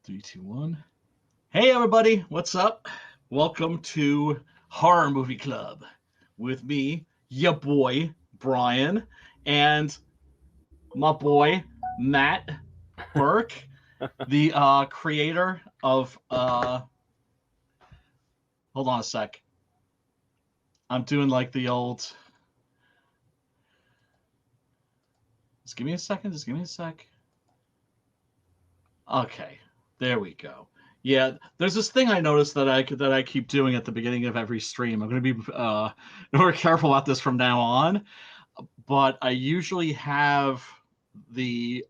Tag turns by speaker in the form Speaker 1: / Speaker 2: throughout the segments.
Speaker 1: Three, two, one. Hey, everybody. What's up? Welcome to Horror Movie Club with me, your boy, Brian, and my boy, Matt Burke, the creator of. Hold on a sec. I'm doing like the old. Just give me a second. Just give me a sec. Okay. There we go. Yeah, there's this thing I noticed that I keep doing at the beginning of every stream. I'm going to be more careful about this from now on, but I usually have the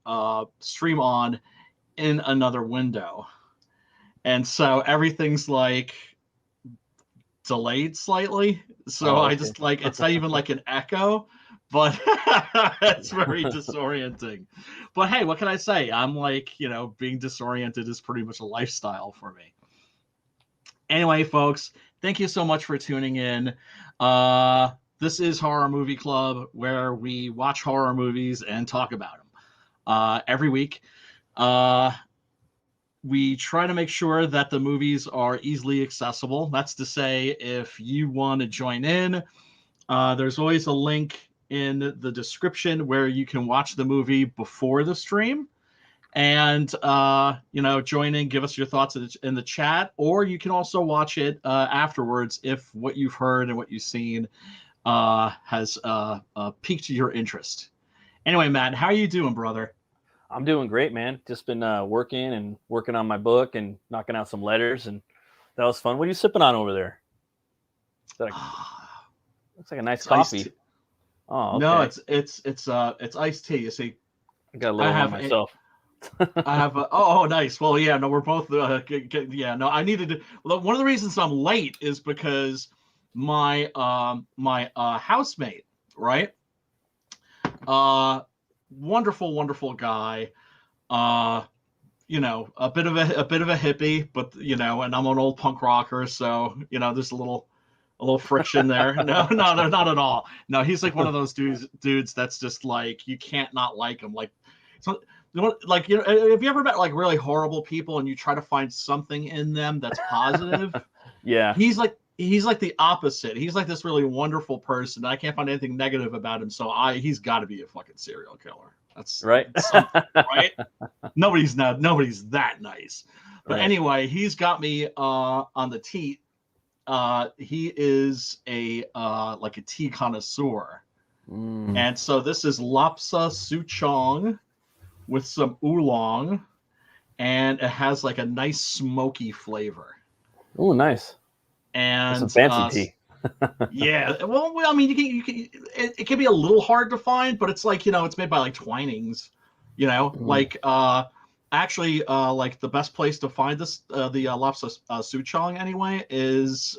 Speaker 1: stream on in another window, and so everything's like delayed slightly. So
Speaker 2: Oh,
Speaker 1: I
Speaker 2: okay.
Speaker 1: just like it's not even like an echo, but it's very disorienting. But hey, what can I say? I'm like, being disoriented is pretty much a lifestyle for me. Anyway, folks, thank you so much for tuning in. This is Horror Movie Club, where we watch horror movies and talk about them every week. We try to make sure that the movies are easily accessible. That's to say, if you want to join in, there's always a link in the description where you can watch the movie before the stream and join in, give us your thoughts in the chat, or you can also watch it afterwards if what you've heard and what you've seen has piqued your interest. Anyway, Matt, how are you doing, brother?
Speaker 2: I'm doing great, man. Just been working on my book and knocking out some letters, and that was fun. What are you sipping on over there? Looks like a nice coffee. Oh, okay.
Speaker 1: No, it's iced tea. You see,
Speaker 2: I got a little one myself.
Speaker 1: I have nice. Well, yeah, no, we're both yeah, no, I needed to. Well, one of the reasons I'm late is because my housemate, right? Wonderful guy. A bit of a hippie, but and I'm an old punk rocker, so there's a little friction there. No, not at all. No, he's like one of those dudes that's just like you can't not like him. Like, so like have you ever met like really horrible people and you try to find something in them that's positive?
Speaker 2: Yeah.
Speaker 1: He's like the opposite. He's like this really wonderful person. I can't find anything negative about him, so he's got to be a fucking serial killer. That's
Speaker 2: right.
Speaker 1: Right? Nobody's that nice. But
Speaker 2: right.
Speaker 1: Anyway, he's got me on the teat. He is a like a tea connoisseur. And so this is Lapsa Souchong with some oolong, and it has like a nice smoky flavor.
Speaker 2: Oh, nice.
Speaker 1: And
Speaker 2: that's some fancy tea.
Speaker 1: Yeah, well, I mean, it can be a little hard to find, but it's like it's made by like Twinings, like actually like the best place to find this the Lapsa Souchong anyway is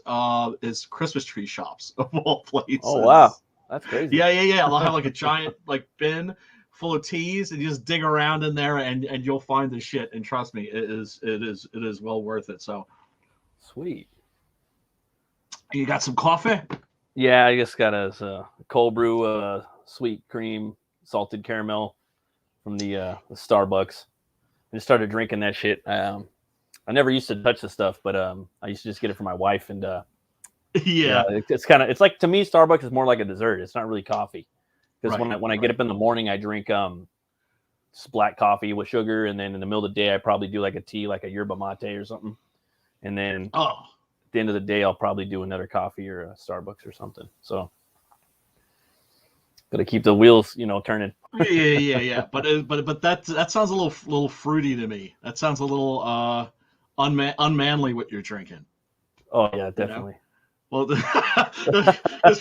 Speaker 1: Christmas tree shops of all places.
Speaker 2: Oh wow, that's crazy.
Speaker 1: Yeah. They'll have like a giant like bin full of teas, and you just dig around in there, and you'll find the shit. And trust me, it is well worth it. So
Speaker 2: sweet.
Speaker 1: You got some coffee?
Speaker 2: Yeah, I just got a cold brew, sweet cream, salted caramel from the Starbucks. I just started drinking that shit. I never used to touch the stuff, but I used to just get it for my wife. And
Speaker 1: yeah,
Speaker 2: it's like, to me, Starbucks is more like a dessert. It's not really coffee. Because
Speaker 1: right,
Speaker 2: when I get up in the morning, I drink just black coffee with sugar, and then in the middle of the day, I probably do like a tea, like a yerba mate or something, and then at the end of the day, I'll probably do another coffee or a Starbucks or something. So, gotta keep the wheels, turning.
Speaker 1: yeah. But that sounds a little fruity to me. That sounds a little unmanly what you're drinking.
Speaker 2: Oh yeah, definitely.
Speaker 1: Well, because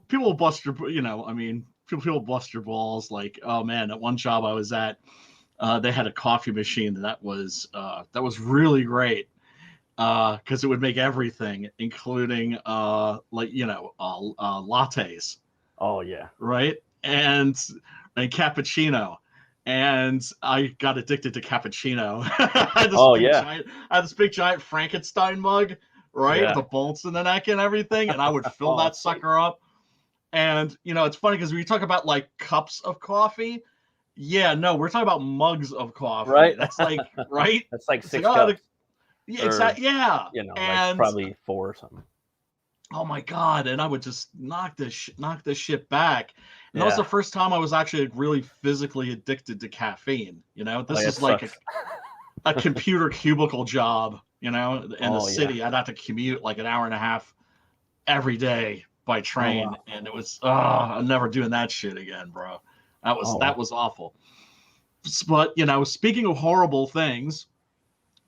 Speaker 1: people bust your, people bust your balls. Like, oh man, at one job I was at, they had a coffee machine that was really great. Because it would make everything, including lattes.
Speaker 2: Oh yeah.
Speaker 1: Right, and cappuccino, and I got addicted to cappuccino. I had this big giant Frankenstein mug, right, with the bolts in the neck and everything, and I would fill that sucker up. And it's funny because when you talk about like cups of coffee, Yeah, no, we're talking about mugs of coffee.
Speaker 2: right?
Speaker 1: That's like right.
Speaker 2: That's like
Speaker 1: It's like
Speaker 2: 6 cups,
Speaker 1: yeah,
Speaker 2: or
Speaker 1: exactly. Yeah,
Speaker 2: like
Speaker 1: and
Speaker 2: probably 4 or something.
Speaker 1: oh my god, and I would just knock this shit back. And that was the
Speaker 2: Yeah.
Speaker 1: first time I was actually really physically addicted to caffeine.
Speaker 2: Oh,
Speaker 1: This
Speaker 2: that
Speaker 1: is like
Speaker 2: sucks.
Speaker 1: a computer cubicle job. In the
Speaker 2: Oh yeah.
Speaker 1: city, I'd have to commute like an hour and a half every day by
Speaker 2: Oh
Speaker 1: train,
Speaker 2: wow.
Speaker 1: and it was I'm never doing that shit again, bro.
Speaker 2: Oh
Speaker 1: That
Speaker 2: wow.
Speaker 1: was awful. But speaking of horrible things,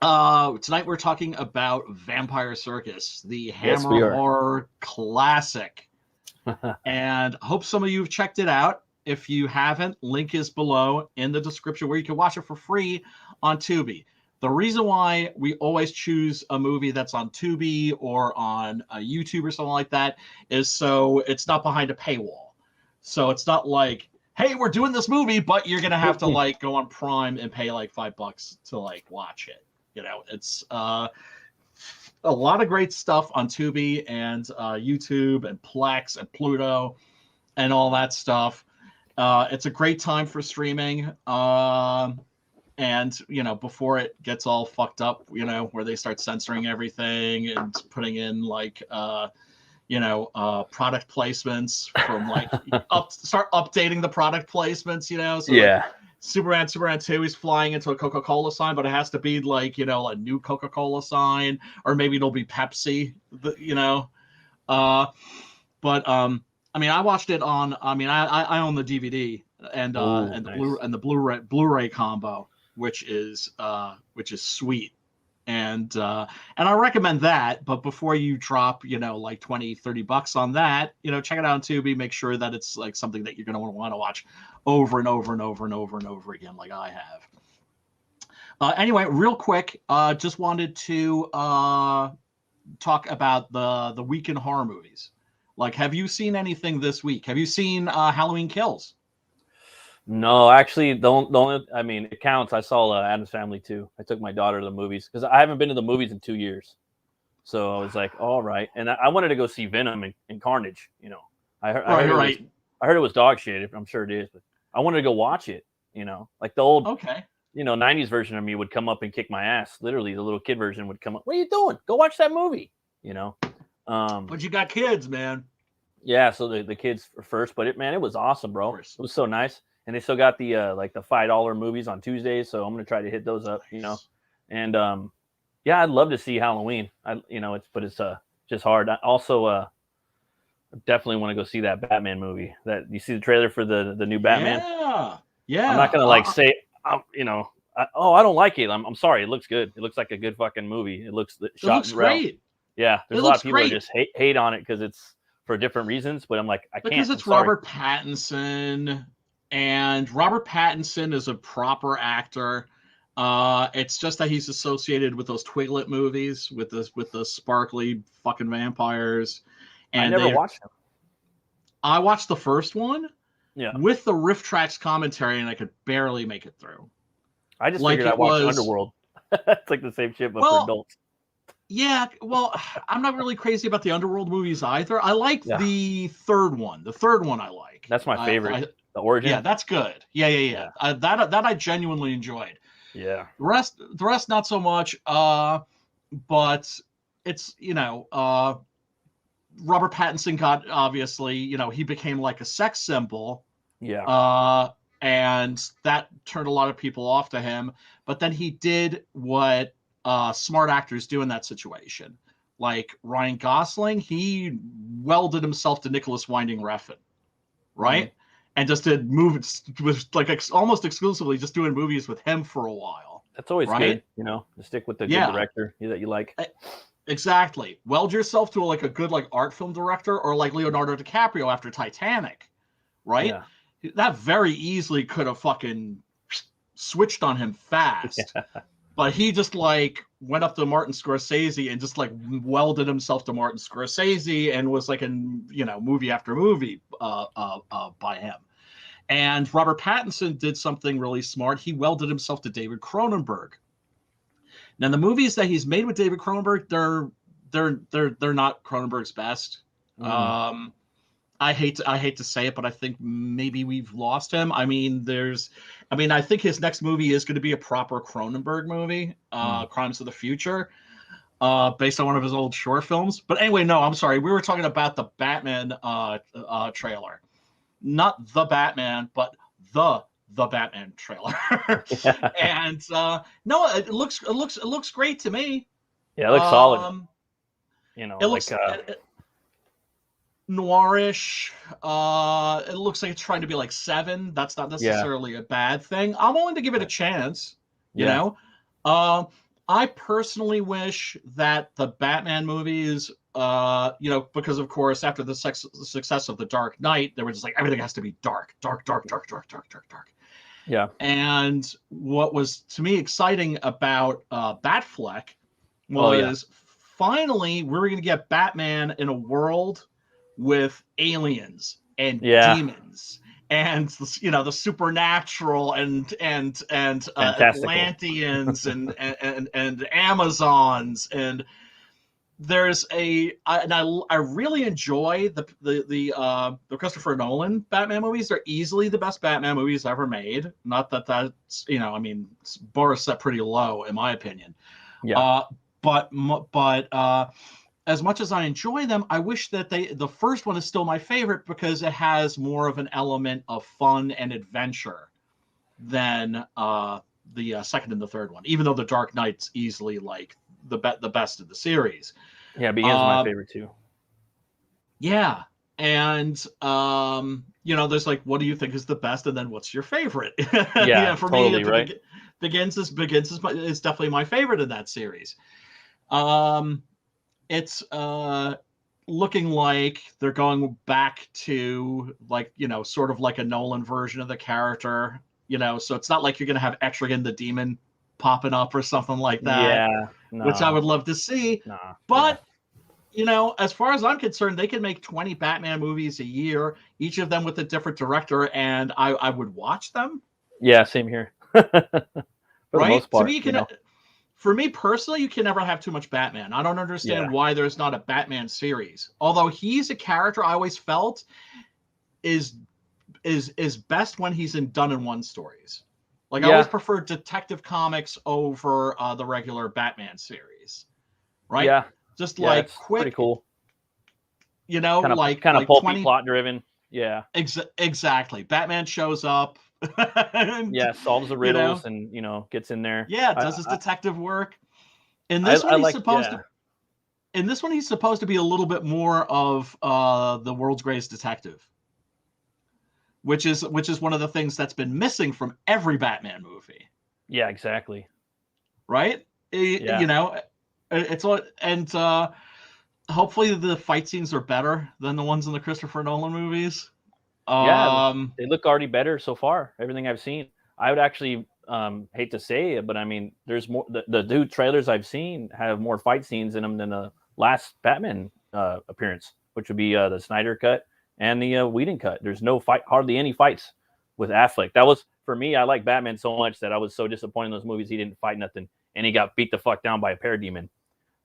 Speaker 1: tonight we're talking about Vampire Circus, the
Speaker 2: Yes,
Speaker 1: Hammer
Speaker 2: we are.
Speaker 1: horror classic. And I hope some of you have checked it out. If you haven't, link is below in the description where you can watch it for free on Tubi. The reason why we always choose a movie that's on Tubi or on YouTube or something like that is so it's not behind a paywall. So it's not like, hey, we're doing this movie, but you're gonna have to like go on Prime and pay like $5 to like watch it. It's a lot of great stuff on Tubi and YouTube and Plex and Pluto and all that stuff. It's a great time for streaming. And before it gets all fucked up, where they start censoring everything and putting in like product placements from like start updating the product placements, so like
Speaker 2: Yeah.
Speaker 1: Superman 2, he's flying into a Coca-Cola sign, but it has to be like, a new Coca-Cola sign, or maybe it'll be Pepsi, but I mean, I watched it on, I own the DVD and
Speaker 2: Oh,
Speaker 1: the
Speaker 2: nice.
Speaker 1: Blu-ray combo, which is sweet. And I recommend that, but before you drop, like 20-30 bucks on that, check it out on Tubi, make sure that it's like something that you're going to want to watch over and over and over and over and over again, like I have. Anyway, real quick, just wanted to talk about the week in horror movies. Like, have you seen anything this week? Have you seen Halloween Kills?
Speaker 2: No, actually, don't. I mean, it counts. I saw Addams Family too. I took my daughter to the movies because I haven't been to the movies in 2 years. So I was like, all right. And I wanted to go see Venom and Carnage. I heard it was
Speaker 1: Right.
Speaker 2: I heard it was dog shit. I'm sure it is, but I wanted to go watch it. Like the old
Speaker 1: Okay.
Speaker 2: 90s version of me would come up and kick my ass. Literally, the little kid version would come up. What are you doing? Go watch that movie.
Speaker 1: But you got kids, man.
Speaker 2: Yeah. So the kids first, but it was awesome, bro. It was so nice. And they still got the like the $5 movies on Tuesdays, so I'm gonna try to hit those up, And yeah, I'd love to see Halloween. It's just hard. I also definitely want to go see that Batman movie. That you see the trailer for the new Batman.
Speaker 1: Yeah.
Speaker 2: I'm not gonna like say I don't like it. I'm sorry. It looks good. It looks like a good fucking movie. It looks
Speaker 1: great.
Speaker 2: Yeah, there's a lot of people that just hate on it because it's for different reasons. But I'm like,
Speaker 1: because it's Robert Pattinson. And Robert Pattinson is a proper actor. It's just that he's associated with those Twiglet movies with the sparkly fucking vampires. And
Speaker 2: I never watched them.
Speaker 1: I watched the first one, with the Riff Tracks commentary, and I could barely make it through.
Speaker 2: I just figured I watched Underworld. It's like the same shit, but for adults.
Speaker 1: Yeah, well, I'm not really crazy about the Underworld movies either. I like the third one. The third one I like.
Speaker 2: That's my favorite. The Origin.
Speaker 1: Yeah, that's good. Yeah. That I genuinely enjoyed.
Speaker 2: Yeah.
Speaker 1: The rest not so much. But it's Robert Pattinson got obviously he became like a sex symbol.
Speaker 2: Yeah.
Speaker 1: And that turned a lot of people off to him. But then he did what smart actors do in that situation. Like Ryan Gosling, he welded himself to Nicholas Winding Refn, right? Mm-hmm. And just did movies with like almost exclusively just doing movies with him for a while.
Speaker 2: That's always good, to stick with the good director that you like.
Speaker 1: Exactly. Weld yourself to a good art film director, or like Leonardo DiCaprio after Titanic, right? Yeah. That very easily could have fucking switched on him fast. Yeah. But he just went up to Martin Scorsese and just welded himself to Martin Scorsese and was in movie after movie by him. And Robert Pattinson did something really smart. He welded himself to David Cronenberg. Now the movies that he's made with David Cronenberg, they're not Cronenberg's best. I hate to say it, but I think maybe we've lost him. I mean, I think his next movie is going to be a proper Cronenberg movie, Crimes of the Future, based on one of his old short films. But anyway, no, I'm sorry. We were talking about the Batman trailer, not the Batman, but the Batman trailer. And no, it looks great to me.
Speaker 2: Yeah, it looks solid. You know,
Speaker 1: It looks noirish. It looks like it's trying to be like Seven. That's not necessarily a bad thing. I'm willing to give it a chance. You know, I personally wish that the Batman movies, because of course after the success of The Dark Knight, they were just like everything has to be dark, dark, dark, dark, dark, dark, dark, dark.
Speaker 2: Yeah.
Speaker 1: And what was to me exciting about Batfleck was finally we're going to get Batman in a world with aliens and demons and the supernatural and Atlanteans and Amazons, and there's I really enjoy the Christopher Nolan Batman movies. They're easily the best Batman movies ever made. Not that that's bar is set pretty low in my opinion. But as much as I enjoy them, I wish that the first one is still my favorite because it has more of an element of fun and adventure than the second and the third one. Even though The Dark Knight's easily like the best of the series.
Speaker 2: Yeah, Begins my favorite too.
Speaker 1: Yeah, and there's like, what do you think is the best, and then what's your favorite?
Speaker 2: Yeah,
Speaker 1: for
Speaker 2: totally,
Speaker 1: me,
Speaker 2: right?
Speaker 1: Begins is definitely my favorite in that series. It's looking like they're going back to sort of like a Nolan version of the character, so it's not like you're going to have Etrigan the Demon popping up or something like that, which I would love to see. But as far as I'm concerned, they can make 20 Batman movies a year, each of them with a different director, and I would watch them.
Speaker 2: Yeah, same here. For the most part,
Speaker 1: to me, for me personally, you can never have too much Batman. I don't understand why there's not a Batman series. Although he's a character I always felt is best when he's done in one stories. Like I always prefer Detective Comics over the regular Batman series. Right?
Speaker 2: Yeah.
Speaker 1: Just like quick,
Speaker 2: pretty cool.
Speaker 1: Kind of
Speaker 2: like pulpy, plot driven. Yeah.
Speaker 1: Exactly. Batman shows up.
Speaker 2: And, solves the riddles and gets in there.
Speaker 1: Yeah, does his detective work. In this one, he's supposed to. In this one, he's supposed to be a little bit more of the world's greatest detective, which is one of the things that's been missing from every Batman movie.
Speaker 2: Yeah, exactly.
Speaker 1: Right? It's all, and hopefully the fight scenes are better than the ones in the Christopher Nolan movies.
Speaker 2: They look already better so far. Everything I've seen, I would actually hate to say it, but I mean, there's more. The two trailers I've seen have more fight scenes in them than the last Batman appearance, which would be the Snyder cut and the Whedon cut. There's hardly any fights with Affleck. That was, for me, I like Batman so much that I was so disappointed in those movies. He didn't fight nothing, and he got beat the fuck down by a parademon.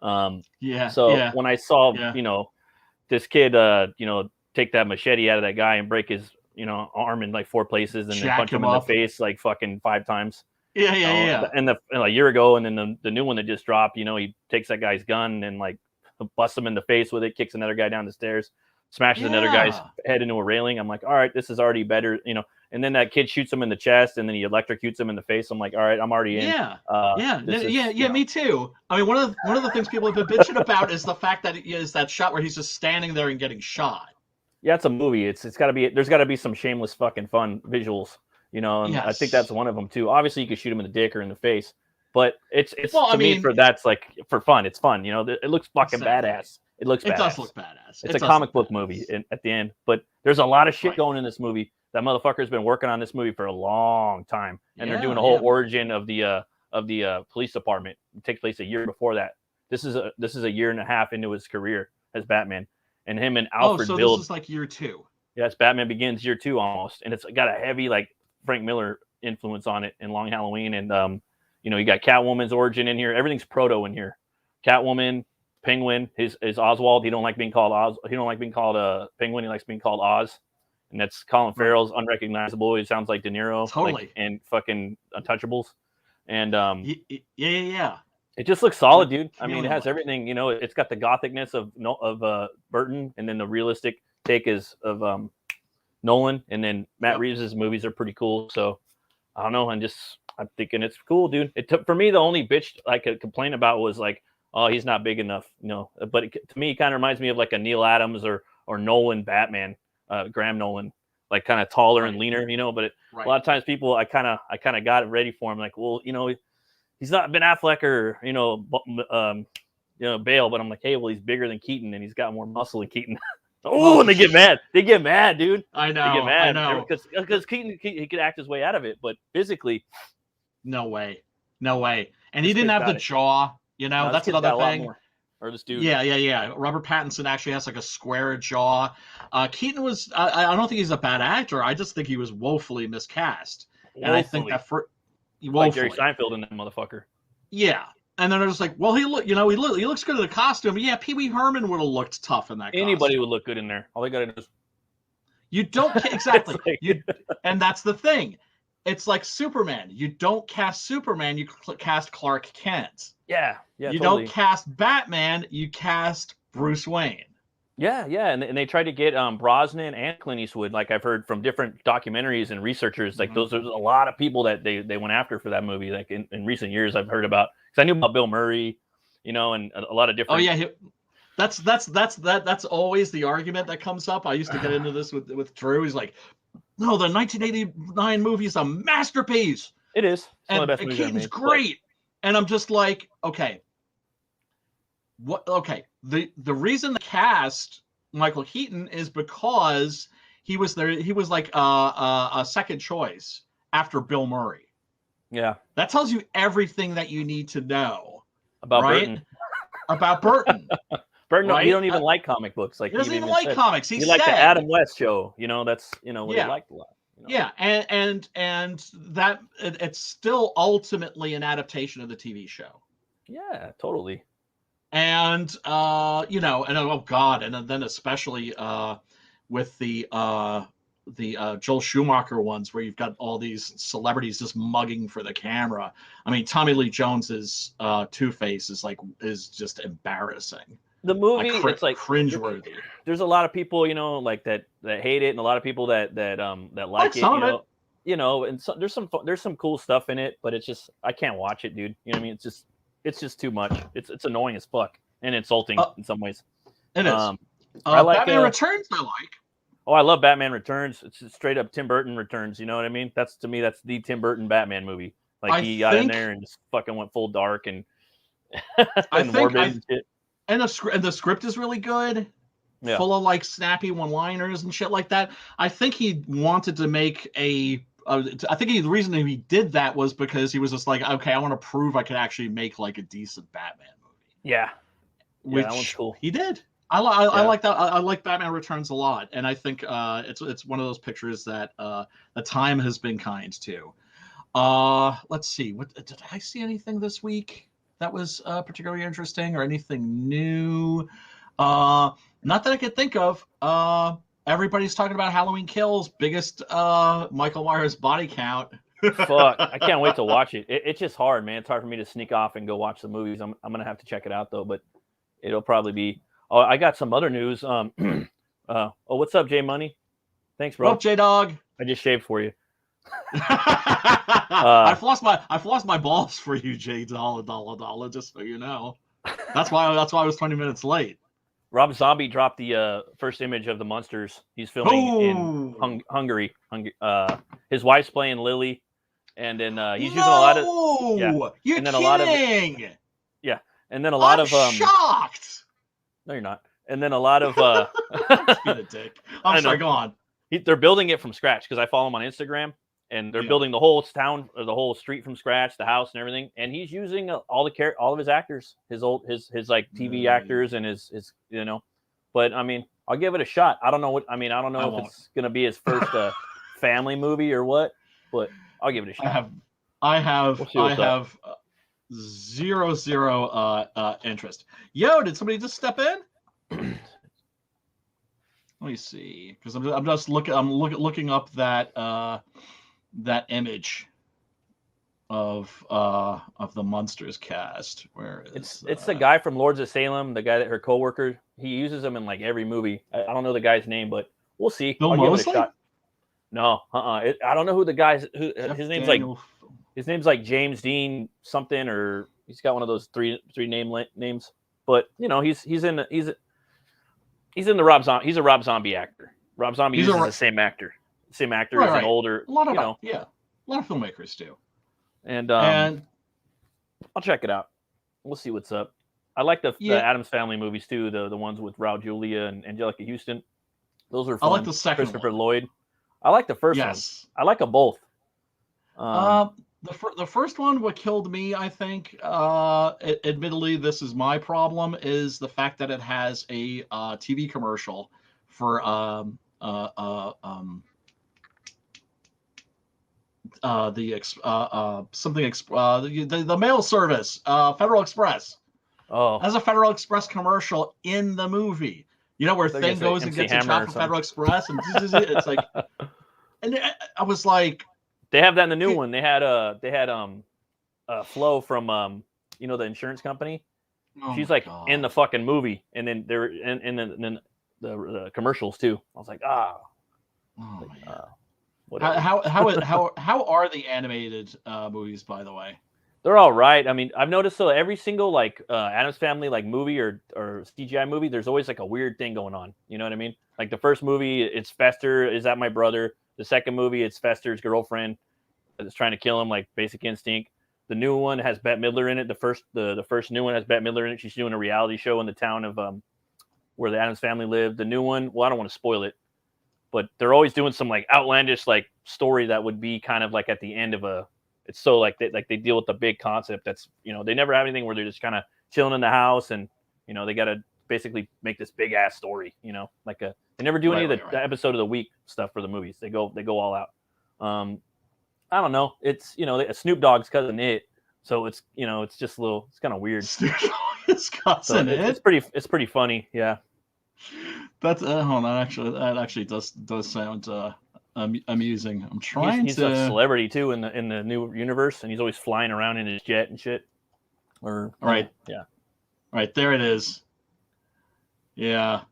Speaker 2: So when I saw this kid take that machete out of that guy and break his arm in like 4 places and then punch him in the face like fucking 5 times. And a year ago, and then the new one that just dropped, he takes that guy's gun and like busts him in the face with it, kicks another guy down the stairs, smashes another guy's head into a railing. I'm like, all right, this is already better, And then that kid shoots him in the chest, and then he electrocutes him in the face. I'm like, all right, I'm already in.
Speaker 1: Me too. I mean, one of the things people have been bitching about is the fact that is that shot where he's just standing there and getting shot.
Speaker 2: Yeah, it's a movie. It's got to be. There's got to be some shameless fucking fun visuals, And I think that's one of them too. Obviously, you could shoot him in the dick or in the face, but it's that's like for fun. It's fun, It looks fucking badass. It looks badass. It does
Speaker 1: look badass.
Speaker 2: It's a comic book movie at the end, but there's a lot of shit going in this movie. That motherfucker's been working on this movie for a long time, and they're doing a whole origin of the police department. It takes place a year before that. This is a year and a half into his career as Batman, and him and Alfred.
Speaker 1: Oh, so this is like year 2.
Speaker 2: Yeah, it's Batman Begins year 2 almost, and it's got a heavy like Frank Miller influence on it in Long Halloween, and you got Catwoman's origin in here. Everything's proto in here. Catwoman, Penguin is Oswald. He don't like being called Oz. He don't like being called a Penguin. He likes being called Oz. And that's Colin Farrell's unrecognizable. He sounds like De Niro,
Speaker 1: Totally.
Speaker 2: like, and fucking Untouchables. And
Speaker 1: yeah.
Speaker 2: It just looks solid, dude. I mean, it has everything. You know, it's got the gothicness of Burton, and then the realistic take is of Nolan, and then Matt Reeves' movies are pretty cool. So I don't know. I'm thinking it's cool, dude. It took for me, the only bitch I could complain about was like, oh, he's not big enough, you know. But to me, it kind of reminds me of like a Neil Adams or Nolan Batman. Graham Nolan, like kind of taller and leaner, you know. But a lot of times people, I kind of got it ready for him, like, well, you know, he's not Ben Affleck or Bale, but I'm like, hey, well, he's bigger than Keaton and he's got more muscle than Keaton. Oh, and they get mad. They get mad, dude.
Speaker 1: I know.
Speaker 2: They get mad.
Speaker 1: I know.
Speaker 2: Because Keaton, he could act his way out of it, but physically,
Speaker 1: no way. And he didn't have the jaw. You know, no, that's another thing.
Speaker 2: Or this dude.
Speaker 1: Yeah. Robert Pattinson actually has like a square jaw. Keaton was, I don't think he's a bad actor. I just think he was woefully miscast. And I think that
Speaker 2: like Jerry Seinfeld in that motherfucker.
Speaker 1: Yeah. And then they're just like, well, he looks good in the costume. Yeah, Pee Wee Herman would have looked tough in that costume.
Speaker 2: Anybody would look good in there. All they got to do is...
Speaker 1: You don't, exactly. And that's the thing. It's like Superman. You don't cast Superman, you cast Clark Kent.
Speaker 2: Yeah,
Speaker 1: you totally. Don't cast Batman, you cast Bruce Wayne.
Speaker 2: Yeah, and they tried to get Brosnan and Clint Eastwood, like I've heard from different documentaries and researchers. Like there's a lot of people that they went after for that movie. Like in recent years, I've heard about, because I knew about Bill Murray, you know, and a lot of different.
Speaker 1: Oh yeah, that's always the argument that comes up. I used to get into this with Drew. He's like, no, the 1989 movie is a masterpiece.
Speaker 2: It is.
Speaker 1: And Keaton's great. And I'm just like, okay. What? Okay. The reason the cast Michael Keaton is because he was there. He was like a second choice after Bill Murray.
Speaker 2: Yeah.
Speaker 1: That tells you everything that you need to know
Speaker 2: about Burton.
Speaker 1: About Burton.
Speaker 2: Burton, right? He don't even like comic books. Like
Speaker 1: he doesn't even like comics. He
Speaker 2: liked the Adam West show. You know, that's what he liked a lot. You know?
Speaker 1: Yeah, and that it's still ultimately an adaptation of the TV show.
Speaker 2: Yeah, totally.
Speaker 1: And oh god, and then especially with the Joel Schumacher ones, where you've got all these celebrities just mugging for the camera. I mean, Tommy Lee Jones's Two-Face is just embarrassing.
Speaker 2: The movie, it's like
Speaker 1: cringeworthy.
Speaker 2: There's a lot of people, you know, like that hate it, and a lot of people that like it. You know, and so there's some cool stuff in it, but it's just, I can't watch it, dude. You know what I mean? It's just too much. It's annoying as fuck and insulting in some ways.
Speaker 1: It is. I like Batman Returns. I like.
Speaker 2: Oh, I love Batman Returns. It's just straight up Tim Burton Returns. You know what I mean? That's the Tim Burton Batman movie. Like he got in there and just fucking went full dark and morbid and shit.
Speaker 1: And the script is really good, full of like snappy one-liners and shit like that. I think he wanted to make the reason he did that was because he was just like, okay, I want to prove I can actually make like a decent Batman movie.
Speaker 2: Yeah,
Speaker 1: which
Speaker 2: that one's cool.
Speaker 1: He did. I like that. I like Batman Returns a lot, and I think it's one of those pictures that the time has been kind to. Let's see. What did I see anything this week that was particularly interesting or anything new? Not that I could think of. Everybody's talking about Halloween Kills, biggest Michael Myers body count.
Speaker 2: Fuck, I can't wait to watch it. It's just hard, man. It's hard for me to sneak off and go watch the movies. I'm gonna have to check it out though, but it'll probably be. Oh, I got some other news. What's up, J Money? Thanks, bro.
Speaker 1: What's up, J Dog?
Speaker 2: I just shaved for you.
Speaker 1: I flossed my balls for you, J Dollar, just so you know. That's why I was 20 minutes late.
Speaker 2: Rob Zombie dropped the first image of the Monsters. He's filming in Hungary. His wife's playing Lily, and then he's using a lot of.
Speaker 1: You're
Speaker 2: and then
Speaker 1: kidding.
Speaker 2: And then a lot
Speaker 1: I'm
Speaker 2: of
Speaker 1: shocked.
Speaker 2: No, you're not. And then a lot of.
Speaker 1: Being a dick. I'm sorry. Go on.
Speaker 2: They're building it from scratch because I follow him on Instagram, and they're building the whole town or the whole street from scratch, the house and everything. And he's using all of his actors, his like TV actors and his you know. But I mean, I'll give it a shot. I don't know if it's gonna be his first family movie or what, but I'll give it a shot.
Speaker 1: I have zero interest. Yo, did somebody just step in? Let me see, because I'm just looking up that that image of the Munsters cast. Where is
Speaker 2: It's the guy from Lords of Salem, the guy that her coworker. He uses him in like every movie. I don't know the guy's name, but we'll see.
Speaker 1: Bill
Speaker 2: I'll
Speaker 1: Moseley?
Speaker 2: give it a shot. No, I don't know who the guy's. His name's
Speaker 1: Daniel...
Speaker 2: like his name's like James Dean something, or he's got one of those three names. But you know, he's in the Rob Zombie. He's a Rob Zombie actor. Rob Zombie uses the same actor. Same actor
Speaker 1: right,
Speaker 2: as
Speaker 1: right.
Speaker 2: an older.
Speaker 1: A lot of
Speaker 2: a
Speaker 1: lot of filmmakers do.
Speaker 2: And I'll check it out. We'll see what's up. I like the Addams Family movies too. The ones with Raul Julia and Angelica Houston. Those are fun.
Speaker 1: I like the second
Speaker 2: Christopher
Speaker 1: one.
Speaker 2: Lloyd. I like the first one. I like them both.
Speaker 1: The first one, what killed me, I think, admittedly, this is my problem, is the fact that it has a TV commercial for the mail service, Federal Express.
Speaker 2: Oh,
Speaker 1: as a Federal Express commercial in the movie. You know, where Thing goes and gets a job for Federal Express, and it's like, and I was like,
Speaker 2: they have that in the new one. They had Flo from the insurance company.
Speaker 1: Oh
Speaker 2: She's like
Speaker 1: God.
Speaker 2: in the fucking movie, and then they're in the commercials too. I was like,
Speaker 1: oh how are the animated movies, by the way?
Speaker 2: They're all right. I mean, I've noticed every single like Addams Family like movie or CGI movie, there's always like a weird thing going on. You know what I mean? Like the first movie, it's Fester. Is that my brother? The second movie, it's Fester's girlfriend that's trying to kill him, like Basic Instinct. The new one has Bette Midler in it. The first new one has Bette Midler in it. She's doing a reality show in the town of where the Addams Family lived. The new one, well, I don't want to spoil it, but they're always doing some like outlandish like story that would be kind of like at the end of a. It's so like they deal with the big concept. That's they never have anything where they're just kind of chilling in the house and they got to basically make this big ass story. They never do any of the episode of the week stuff for the movies. They go all out. I don't know. It's Snoop Dogg's cousin It, so it's it's just a little. It's kind of weird.
Speaker 1: Snoop Dogg's cousin It.
Speaker 2: It's pretty funny. Yeah.
Speaker 1: That's hold on. That actually does sound amusing. I'm trying
Speaker 2: he's a celebrity too in the new universe, and he's always flying around in his jet and shit.
Speaker 1: Right, there it is. Yeah,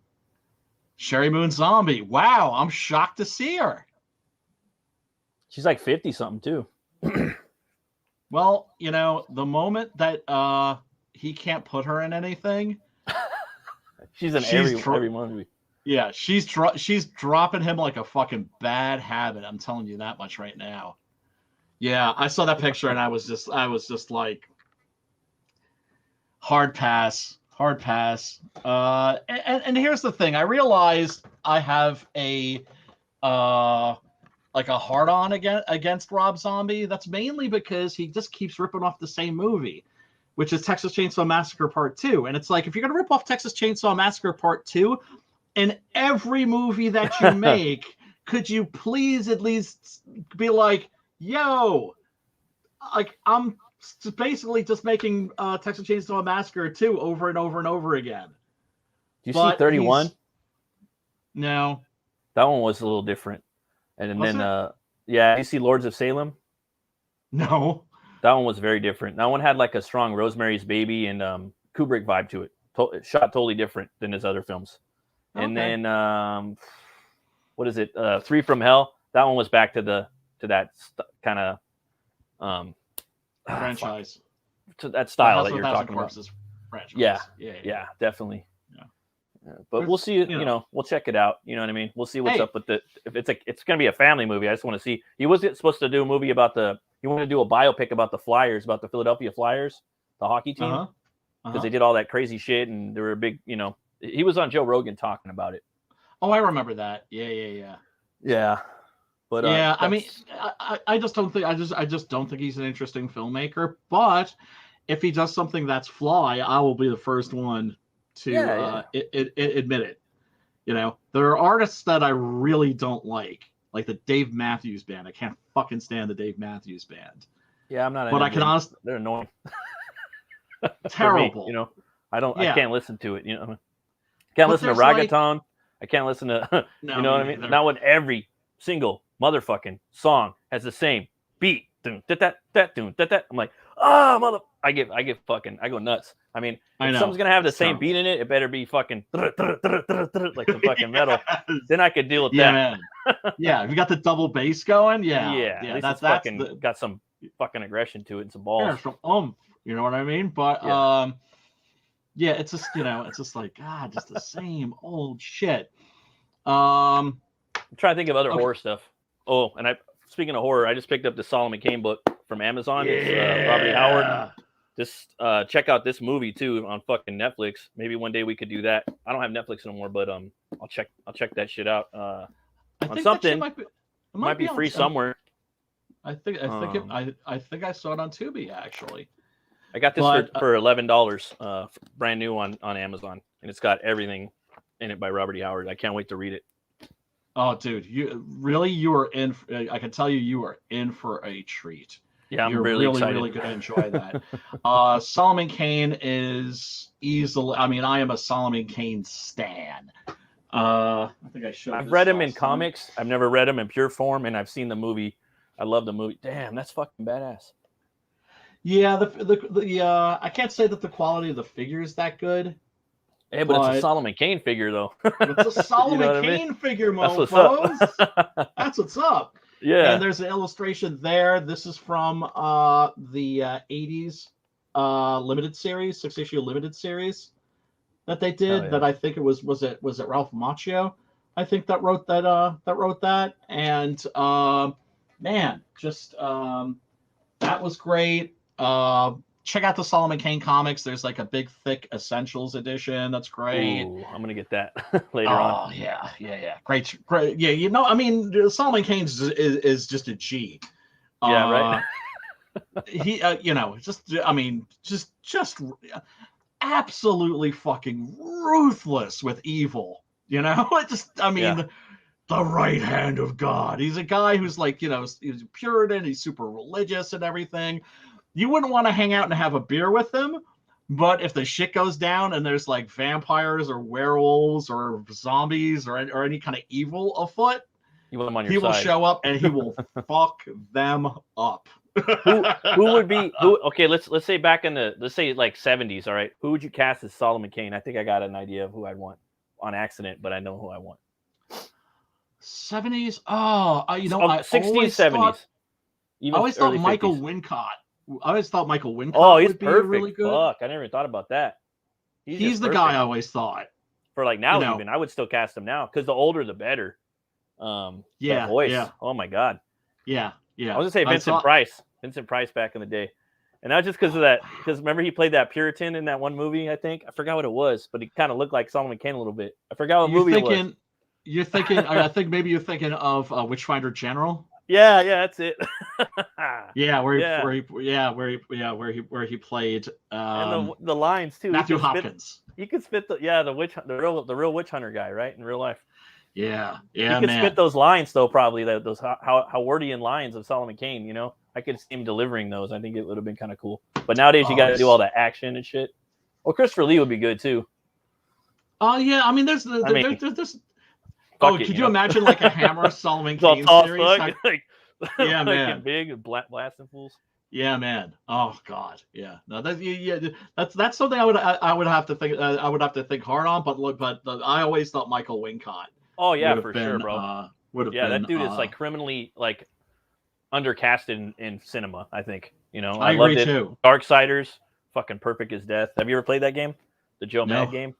Speaker 1: Sherry Moon Zombie. Wow, I'm shocked to see her.
Speaker 2: She's like 50 something too.
Speaker 1: Well, the moment that he can't put her in anything,
Speaker 2: she's in every movie.
Speaker 1: Yeah, she's dropping him like a fucking bad habit. I'm telling you that much right now. Yeah, I saw that picture and I was just like, hard pass. And here's the thing: I realized I have a hard on against Rob Zombie. That's mainly because he just keeps ripping off the same movie, which is Texas Chainsaw Massacre Part 2. And it's like, if you're gonna rip off Texas Chainsaw Massacre Part 2. In every movie that you make, could you please at least be like, yo, like I'm basically just making Texas Chainsaw Massacre 2 over and over and over again.
Speaker 2: Do you see 31?
Speaker 1: No.
Speaker 2: That one was a little different. And then, you see Lords of Salem?
Speaker 1: No.
Speaker 2: That one was very different. That one had like a strong Rosemary's Baby and Kubrick vibe to it. It shot totally different than his other films. And then, what is it? 3 from Hell. That one was back to that kind of
Speaker 1: franchise.
Speaker 2: To that style that you're talking about.
Speaker 1: Franchise.
Speaker 2: Yeah, definitely. Yeah. But we'll see. We'll check it out. You know what I mean? We'll see what's up with it. If it's going to be a family movie, I just want to see. He wasn't supposed to do a movie about he wanted to do a biopic about the Flyers, about the Philadelphia Flyers, the hockey team, because they did all that crazy shit and they were a big, He was on Joe Rogan talking about it.
Speaker 1: Oh, I remember that. Yeah.
Speaker 2: But
Speaker 1: I mean, I just don't think I just don't think he's an interesting filmmaker. But if he does something that's fly, I will be the first one to admit it. There are artists that I really don't like the Dave Matthews Band. I can't fucking stand the Dave Matthews Band.
Speaker 2: Yeah, I'm not.
Speaker 1: But I can honestly,
Speaker 2: they're annoying.
Speaker 1: Terrible.
Speaker 2: Me, I
Speaker 1: Yeah.
Speaker 2: can't listen to it. Can't listen to reggaeton. I can't listen to,
Speaker 1: No,
Speaker 2: you know what I mean? Not when every single motherfucking song has the same beat. I'm like, I go nuts. I mean, if something's gonna have the same beat in it, it better be fucking like the fucking metal. Then I could deal with that.
Speaker 1: Man. Yeah, if you got the double bass going,
Speaker 2: At least it's fucking got some fucking aggression to it and some balls.
Speaker 1: Yeah, some you know what I mean? But yeah, it's just it's just like God, just the same old shit. I'm
Speaker 2: trying to think of other horror stuff. Oh, and speaking of horror, I just picked up the Solomon Kane book from Amazon.
Speaker 1: Yeah.
Speaker 2: It's Robert E. Howard. Just check out this movie too on fucking Netflix. Maybe one day we could do that. I don't have Netflix anymore, but I'll check that shit out on something. It might be free somewhere.
Speaker 1: I think I saw it on Tubi actually.
Speaker 2: I got this for $11, brand new on Amazon, and it's got everything in it by Robert E. Howard. I can't wait to read it.
Speaker 1: Oh, dude, you are in. I can tell you are in for a treat.
Speaker 2: Yeah, I'm
Speaker 1: You're
Speaker 2: really excited.
Speaker 1: Really going to enjoy that. Solomon Kane is easily. I mean, I am a Solomon Kane stan. I think I showed.
Speaker 2: I've read him in comics. I've never read him in pure form, and I've seen the movie. I love the movie. Damn, that's fucking badass.
Speaker 1: Yeah, I can't say that the quality of the figure is that good.
Speaker 2: Yeah, but it's a Solomon Kane figure, though.
Speaker 1: It's a Solomon Kane figure, mofos. That's what's up.
Speaker 2: Yeah.
Speaker 1: And there's an illustration there. This is from the 80s limited series, 6-issue limited series that they did. Yeah. That I think it was it Ralph Macchio? I think that wrote that. And man, just that was great. Check out the Solomon Kane comics. There's like a big, thick Essentials edition. That's great.
Speaker 2: Ooh, I'm gonna get that later on.
Speaker 1: Oh yeah. Great. Yeah, I mean, Solomon Kane is just a G.
Speaker 2: Yeah, right.
Speaker 1: He, just absolutely fucking ruthless with evil. The right hand of God. He's a guy who's like, he's a Puritan. He's super religious and everything. You wouldn't want to hang out and have a beer with him, but if the shit goes down and there's like vampires or werewolves or zombies or any kind of evil afoot,
Speaker 2: he
Speaker 1: will show up and he will fuck them up.
Speaker 2: who would be who? Okay, let's say back in the like 70s. All right, who would you cast as Solomon Kane? I think I got an idea of who I'd want on accident, but I know who I want.
Speaker 1: 70s. Oh,
Speaker 2: 60s, 70s.
Speaker 1: I always thought Michael Wincott. I always thought Michael Wincott would be really good.
Speaker 2: Fuck, I never even thought about that.
Speaker 1: He's the guy I always thought.
Speaker 2: For like now, even I would still cast him now because the older the better.
Speaker 1: The
Speaker 2: voice.
Speaker 1: Yeah.
Speaker 2: Oh my god.
Speaker 1: Yeah.
Speaker 2: I was gonna say Vincent Price. Vincent Price back in the day, and not just because of that. Because remember he played that Puritan in that one movie. I think I forgot what it was, but he kind of looked like Solomon Kane a little bit. I forgot what movie it was.
Speaker 1: You're thinking. I think maybe you're thinking of Witchfinder General.
Speaker 2: Yeah, that's it.
Speaker 1: where he played
Speaker 2: and the lines too.
Speaker 1: Matthew Hopkins.
Speaker 2: He could spit the real witch hunter guy, right, in real life.
Speaker 1: Yeah,
Speaker 2: he could spit those lines though, probably those Howardian lines of Solomon Kane. I could see him delivering those. I think it would have been kind of cool. But nowadays you got to do all the action and shit. Well, Christopher Lee would be good too.
Speaker 1: Yeah, I mean, there's. Could you imagine like a Hammer Solomon Kane series? Yeah, man.
Speaker 2: Big and blasting fools.
Speaker 1: Yeah, man. Oh God. Yeah. No, that's something I would have to think. I would have to think hard on. But I always thought Michael Wincott.
Speaker 2: Oh yeah, for sure, bro.
Speaker 1: Would have been.
Speaker 2: That dude is like criminally like undercasted in cinema. I think.
Speaker 1: I agree too.
Speaker 2: Darksiders, fucking perfect as death. Have you ever played that game? The Joe Mad game?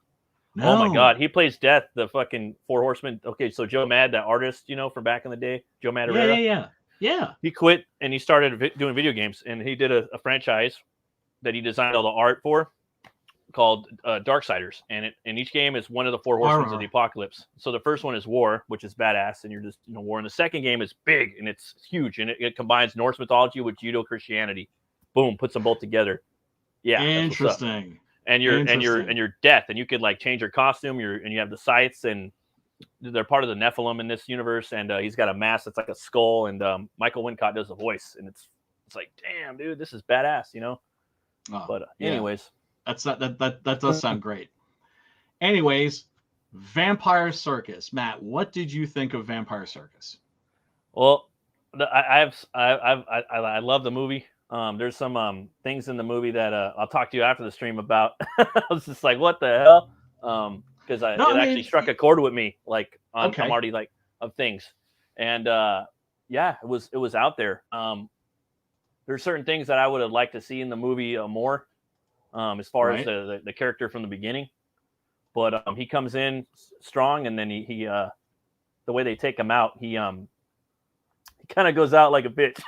Speaker 1: No.
Speaker 2: Oh my God, he plays Death, the fucking Four Horsemen. Okay, so Joe Mad, that artist, from back in the day, Joe Mad Herrera.
Speaker 1: Yeah.
Speaker 2: He quit and he started doing video games, and he did a franchise that he designed all the art for called Darksiders, and each game is one of the Four Horsemen of the Apocalypse. So the first one is War, which is badass, and you're just war, and the second game is big and it's huge, and it combines Norse mythology with Judeo Christianity. Boom, puts them both together. Yeah,
Speaker 1: interesting.
Speaker 2: And you're Death, and you could like change your costume. And you have the sights, and they're part of the Nephilim in this universe. And he's got a mask that's like a skull. And Michael Wincott does the voice, and it's like, damn, dude, this is badass.
Speaker 1: Oh,
Speaker 2: But
Speaker 1: yeah.
Speaker 2: anyways,
Speaker 1: That does sound great. Anyways, Vampire Circus. Matt, what did you think of Vampire Circus?
Speaker 2: well, I love the movie. There's some things in the movie that I'll talk to you after the stream about. I was just like, what the hell? Because
Speaker 1: No,
Speaker 2: it
Speaker 1: I
Speaker 2: actually
Speaker 1: mean,
Speaker 2: struck a chord with me. Like I'm
Speaker 1: okay,
Speaker 2: already like of things, and yeah, it was out there. There's certain things that I would have liked to see in the movie more, as far as
Speaker 1: right?
Speaker 2: the character from the beginning. But he comes in strong, and then he the way they take him out, he kind of goes out like a bitch.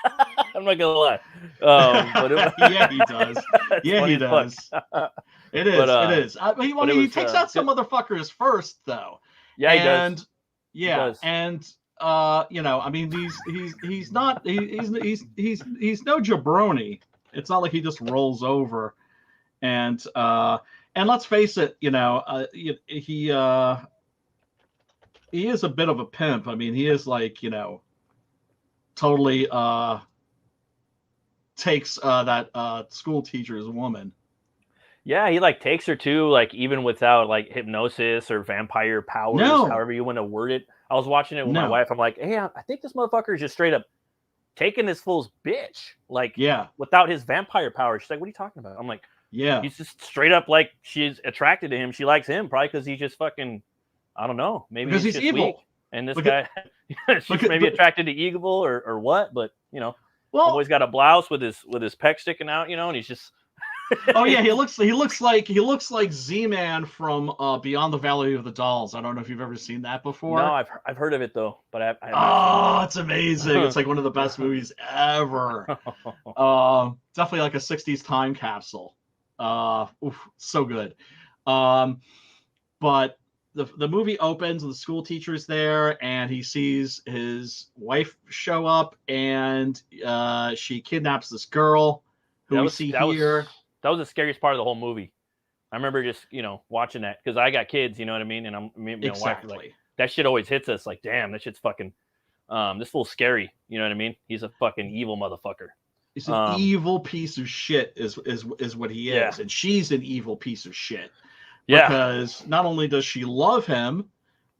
Speaker 2: I'm not gonna lie, but
Speaker 1: Yeah, he does.
Speaker 2: it's
Speaker 1: Yeah,
Speaker 2: funny
Speaker 1: he
Speaker 2: as fuck.
Speaker 1: does. It
Speaker 2: but
Speaker 1: is. It is.
Speaker 2: but it
Speaker 1: He
Speaker 2: was
Speaker 1: takes out some
Speaker 2: good.
Speaker 1: motherfuckers first, though,
Speaker 2: Yeah, he does.
Speaker 1: and
Speaker 2: He
Speaker 1: yeah,
Speaker 2: does.
Speaker 1: and I mean, he's not he's no jabroni. It's not like he just rolls over and let's face it, he is a bit of a pimp. I mean, he is like totally takes that school teacher's woman.
Speaker 2: Yeah, he like takes her too, like even without like hypnosis or vampire powers,
Speaker 1: No,
Speaker 2: however you want to word it. I was watching it with my
Speaker 1: no,
Speaker 2: wife. I'm like, hey, I think this motherfucker is just straight up taking this fool's bitch, like
Speaker 1: yeah,
Speaker 2: without his vampire powers. She's like, what are you talking about? I'm like,
Speaker 1: yeah,
Speaker 2: he's just straight up like she's attracted to him. She likes him probably because he's just fucking. I don't know. Maybe
Speaker 1: because
Speaker 2: he's
Speaker 1: he's
Speaker 2: just weak,
Speaker 1: evil.
Speaker 2: and this
Speaker 1: Because,
Speaker 2: guy, she's maybe
Speaker 1: because,
Speaker 2: attracted to evil or what. But
Speaker 1: well,
Speaker 2: homeboy's got a blouse with his pec sticking out, and he's just.
Speaker 1: oh yeah, he looks like Z-Man from Beyond the Valley of the Dolls. I don't know if you've ever seen that
Speaker 2: No,
Speaker 1: before.
Speaker 2: I've heard of it though, but I have not seen
Speaker 1: Oh, it's amazing. It's like one of the best movies ever. Definitely like a 60s time capsule. So good. Um, but the movie opens and the school teacher's there and he sees his wife show up and she kidnaps this girl who
Speaker 2: that
Speaker 1: we
Speaker 2: was
Speaker 1: see
Speaker 2: that was
Speaker 1: here.
Speaker 2: that was the scariest part of the whole movie. I remember just watching that because I got kids, you know what I mean, and me and my wife were like,
Speaker 1: Exactly.
Speaker 2: that shit always hits us like, damn, that shit's fucking. This fool's scary, you know what I mean? He's a fucking evil motherfucker.
Speaker 1: He's an
Speaker 2: Um,
Speaker 1: evil piece of shit is what he
Speaker 2: yeah,
Speaker 1: is. And she's an evil piece of shit.
Speaker 2: yeah,
Speaker 1: Because not only does she love him,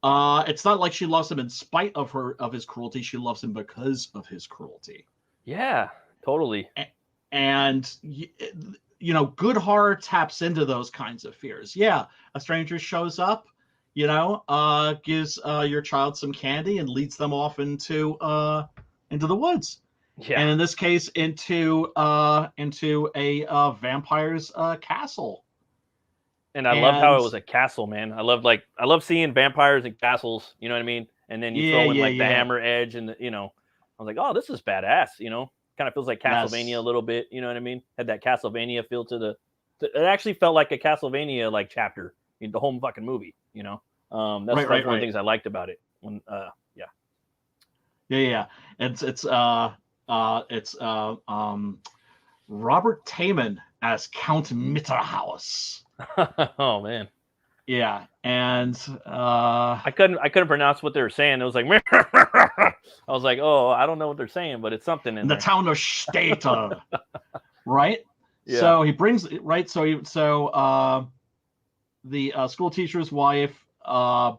Speaker 1: it's not like she loves him in spite of his cruelty. She loves him because of his cruelty.
Speaker 2: yeah, totally.
Speaker 1: And good horror taps into those kinds of fears. Yeah, a stranger shows up, gives your child some candy and leads them off into the woods,
Speaker 2: Yeah,
Speaker 1: and in this case into a vampire's castle.
Speaker 2: and I loved how
Speaker 1: And
Speaker 2: it was a castle, man. I love seeing vampires and castles, you know what I mean? And then you
Speaker 1: yeah,
Speaker 2: throw in
Speaker 1: yeah,
Speaker 2: like the
Speaker 1: yeah.
Speaker 2: hammer edge and I was like, oh, this is badass, kind of feels like Castlevania a
Speaker 1: Yes.
Speaker 2: little bit, you know what I mean? Had that Castlevania feel to it actually felt like a Castlevania like chapter in the whole fucking movie, that's
Speaker 1: Right,
Speaker 2: one
Speaker 1: right,
Speaker 2: of the
Speaker 1: right.
Speaker 2: things I liked about it. When yeah.
Speaker 1: Yeah, yeah. It's Robert Taman as Count Mitterhaus.
Speaker 2: Oh man.
Speaker 1: Yeah, and
Speaker 2: I couldn't pronounce what they were saying. It was like I was like, oh, I don't know what they're saying, but it's something in
Speaker 1: in the
Speaker 2: there.
Speaker 1: town of Stater, right?
Speaker 2: Yeah.
Speaker 1: So he brings right. The school teacher's wife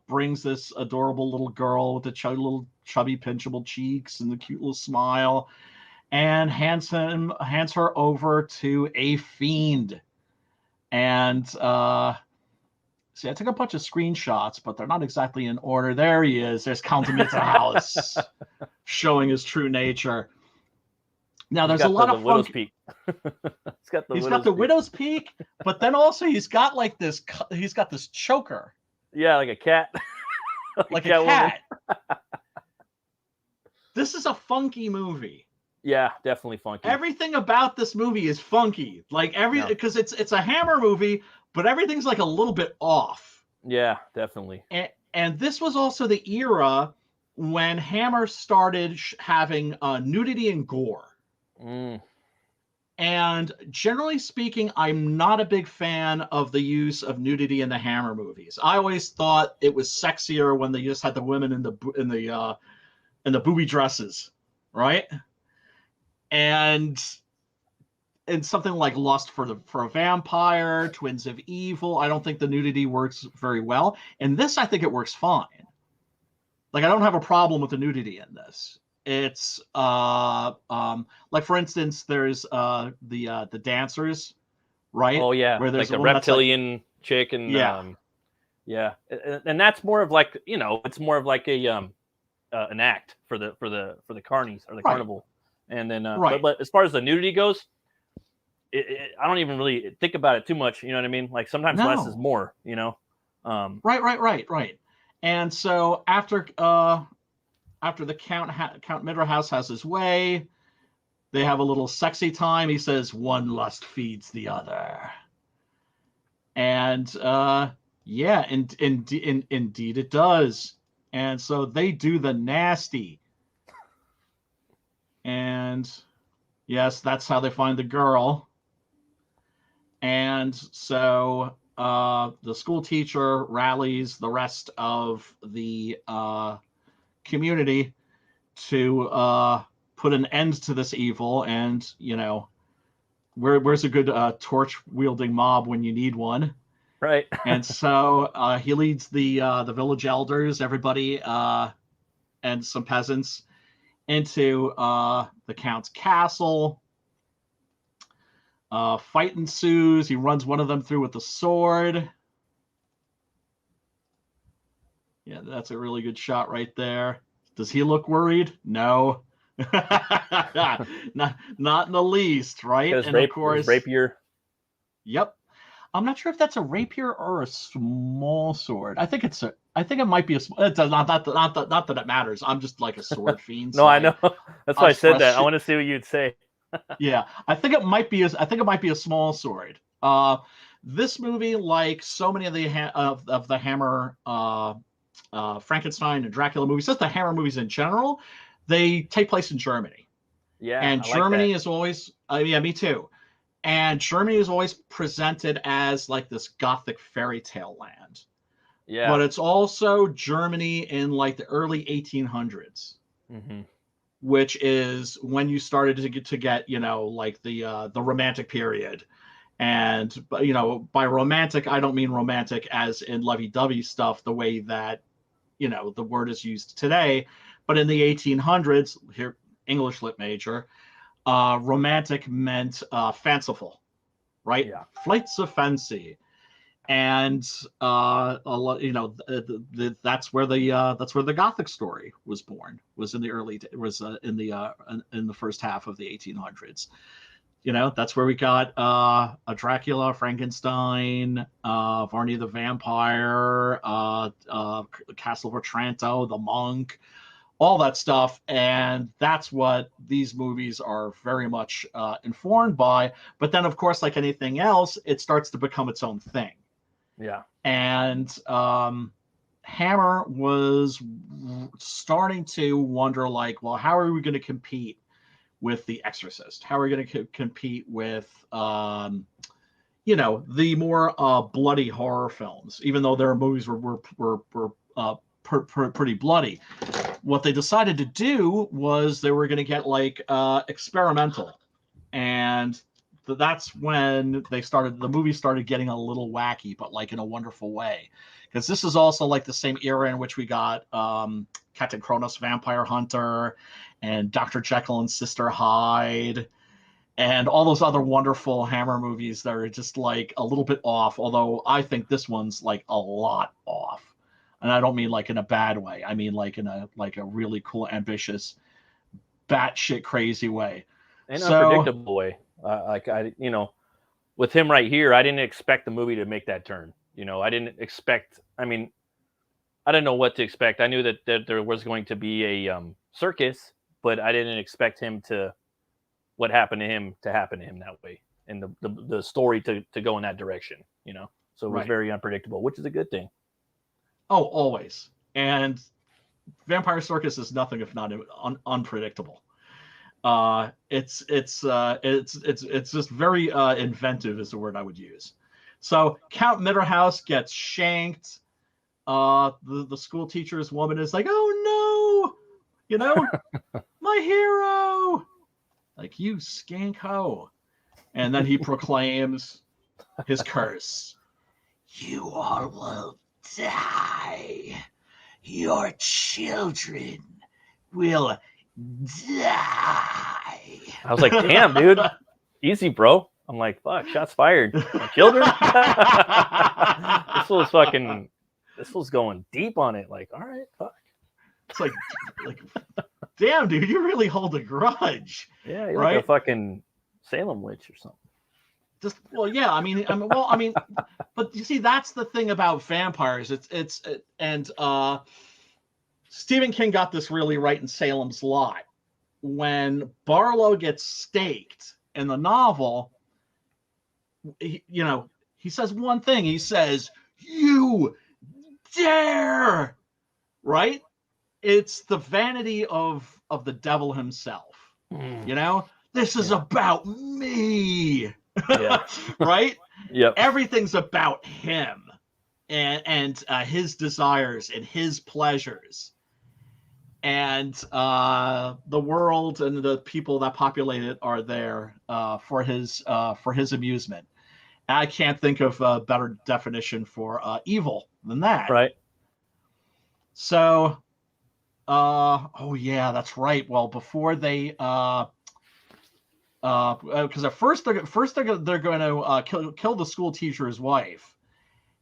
Speaker 1: brings this adorable little girl with the little chubby, pinchable cheeks and the cute little smile, and hands her over to a fiend. And see, I took a bunch of screenshots, but they're not exactly in order. There he is. There's Count Mitterhaus, showing his true nature. Now,
Speaker 2: He's
Speaker 1: there's a
Speaker 2: got
Speaker 1: lot
Speaker 2: the
Speaker 1: of
Speaker 2: widow's
Speaker 1: funk.
Speaker 2: peak. He's got the
Speaker 1: He's got
Speaker 2: widow's
Speaker 1: the
Speaker 2: peak.
Speaker 1: widow's peak, but then also he's got like this. He's got this choker,
Speaker 2: Yeah, like a cat.
Speaker 1: like a
Speaker 2: Catwoman.
Speaker 1: cat. This is a funky movie.
Speaker 2: Yeah, definitely funky.
Speaker 1: Everything about this movie is funky. Like because it's a Hammer movie, but everything's like a little bit off.
Speaker 2: Yeah, definitely.
Speaker 1: And this was also the era when Hammer started having nudity and gore. And generally speaking, I'm not a big fan of the use of nudity in the Hammer movies. I always thought it was sexier when they just had the women in the booby dresses, right? And in something like Lust for a Vampire, Twins of Evil, I don't think the nudity works very well. In this, I think it works fine. Like, I don't have a problem with the nudity in this. It's like, for instance, there's the dancers, right?
Speaker 2: Oh yeah,
Speaker 1: Where
Speaker 2: like
Speaker 1: there's a
Speaker 2: the
Speaker 1: woman that's like,
Speaker 2: reptilian chick, and
Speaker 1: yeah,
Speaker 2: yeah, and that's more of like, it's more of like a an act for the carnies or the
Speaker 1: right,
Speaker 2: carnival, and then
Speaker 1: right.
Speaker 2: but as far as the nudity goes, I don't even really think about it too much. You know what I mean? Like sometimes less is
Speaker 1: No,
Speaker 2: more.
Speaker 1: right. And so after the Count Midderhouse has his way, they have a little sexy time. He says, "One lust feeds the other," and yeah, indeed it does. And so they do the nasty, and yes, that's how they find the girl. And so the school teacher rallies the rest of the community to put an end to this evil. And, where's a good torch wielding mob when you need one?
Speaker 2: Right.
Speaker 1: And so he leads the village elders, everybody, and some peasants into the Count's castle. Fight ensues. He runs one of them through with a sword. Yeah, that's a really good shot right there. Does he look worried? No. not in the least, right? And of course,
Speaker 2: rapier.
Speaker 1: Yep. I'm not sure if that's a rapier or a small sword. I think it might be a. It's not that it matters. I'm just like a sword fiend.
Speaker 2: No,
Speaker 1: So
Speaker 2: I know. That's why I said that. I want to see what you'd say.
Speaker 1: Yeah, I think it might be a small sword. This movie, like so many of the Hammer, Frankenstein and Dracula movies, just the Hammer movies in general, they take place in Germany.
Speaker 2: Yeah,
Speaker 1: And
Speaker 2: I like that.
Speaker 1: Germany is always, yeah, me too. And Germany is always presented as like this gothic fairy tale land.
Speaker 2: Yeah.
Speaker 1: But it's also Germany in like the early 1800s.
Speaker 2: Mm-hmm.
Speaker 1: Which is when you started to get like the romantic period. And by romantic, I don't mean romantic as in lovey-dovey stuff the way that the word is used today, but in the 1800s, here, English lit major, romantic meant fanciful, right?
Speaker 2: Yeah.
Speaker 1: Flights of fancy. And that's where the Gothic story was born. Was in the first half of the 1800s. That's where we got a Dracula, Frankenstein, Varney the Vampire, Castle of Otranto, the Monk, all that stuff. And that's what these movies are very much informed by. But then, of course, like anything else, it starts to become its own thing.
Speaker 2: Yeah.
Speaker 1: And Hammer was starting to wonder, like, well, how are we going to compete with The Exorcist? How are we going to compete with, the more bloody horror films? Even though their movies were pretty bloody, what they decided to do was they were going to get like experimental, and that's when the movie started getting a little wacky, but like in a wonderful way, because this is also like the same era in which we got Captain Kronos Vampire Hunter and Dr. Jekyll and Sister Hyde and all those other wonderful Hammer movies that are just like a little bit off, although I think this one's like a lot off. And I don't mean like in a bad way. I mean like in a really cool, ambitious, batshit crazy way.
Speaker 2: And unpredictable way. With him right here, I didn't expect the movie to make that turn. I didn't expect. I mean, I didn't know what to expect. I knew that there was going to be a circus, but I didn't expect what happened to him to happen to him that way, and the story to go in that direction. So it was very unpredictable, which is a good thing.
Speaker 1: Oh, always. And Vampire Circus is nothing if not unpredictable. It's just very inventive is the word I would use. So Count Midderhouse gets shanked. The school teacher's woman is like, oh no, my hero, like, you skank hoe. And then he proclaims his curse. You all will die. Your children will die.
Speaker 2: I was like, damn, dude. Easy, bro. I'm like, fuck, shots fired. My children? This was going deep on it. Like, all right, fuck.
Speaker 1: It's like, damn, dude, you really hold a grudge.
Speaker 2: Yeah, you're
Speaker 1: right?
Speaker 2: like a fucking Salem witch or something.
Speaker 1: Just, well, yeah, I mean, but you see, that's the thing about vampires. And Stephen King got this really right in Salem's Lot. When Barlow gets staked in the novel, he says one thing. He says, "You dare!" Right? It's the vanity of the devil himself. This is about me.
Speaker 2: Yeah.
Speaker 1: Right?
Speaker 2: Yep.
Speaker 1: Everything's about him and his desires and his pleasures. And the world and the people that populate it are there for his amusement. And I can't think of a better definition for evil than that.
Speaker 2: Right.
Speaker 1: So, oh yeah, that's right. Well, before they, because at first they're going to kill the school teacher's wife,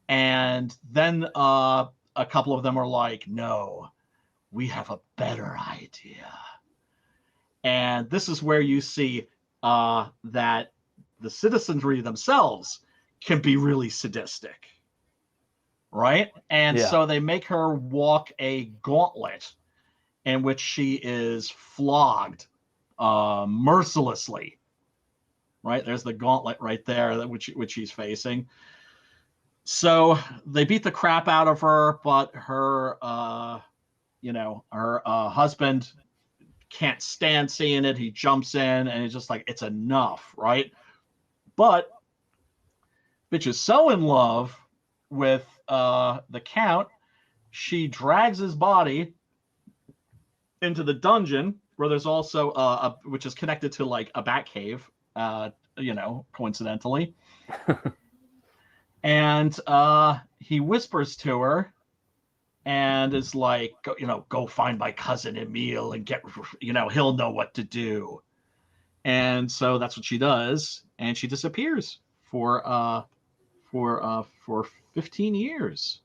Speaker 1: and then a couple of them are like, no, we have a better idea. And this is where you see that the citizenry themselves can be really sadistic, right? And so they make her walk a gauntlet in which she is flogged mercilessly, right? There's the gauntlet right there, which she's facing. So they beat the crap out of her, but her husband can't stand seeing it. He jumps in and it's just like, it's enough, right? But bitch is so in love with the Count, she drags his body into the dungeon where there's also which is connected to like a bat cave, coincidentally. And he whispers to her and is like, go find my cousin Emile and get, he'll know what to do. And so that's what she does, and she disappears for 15 years.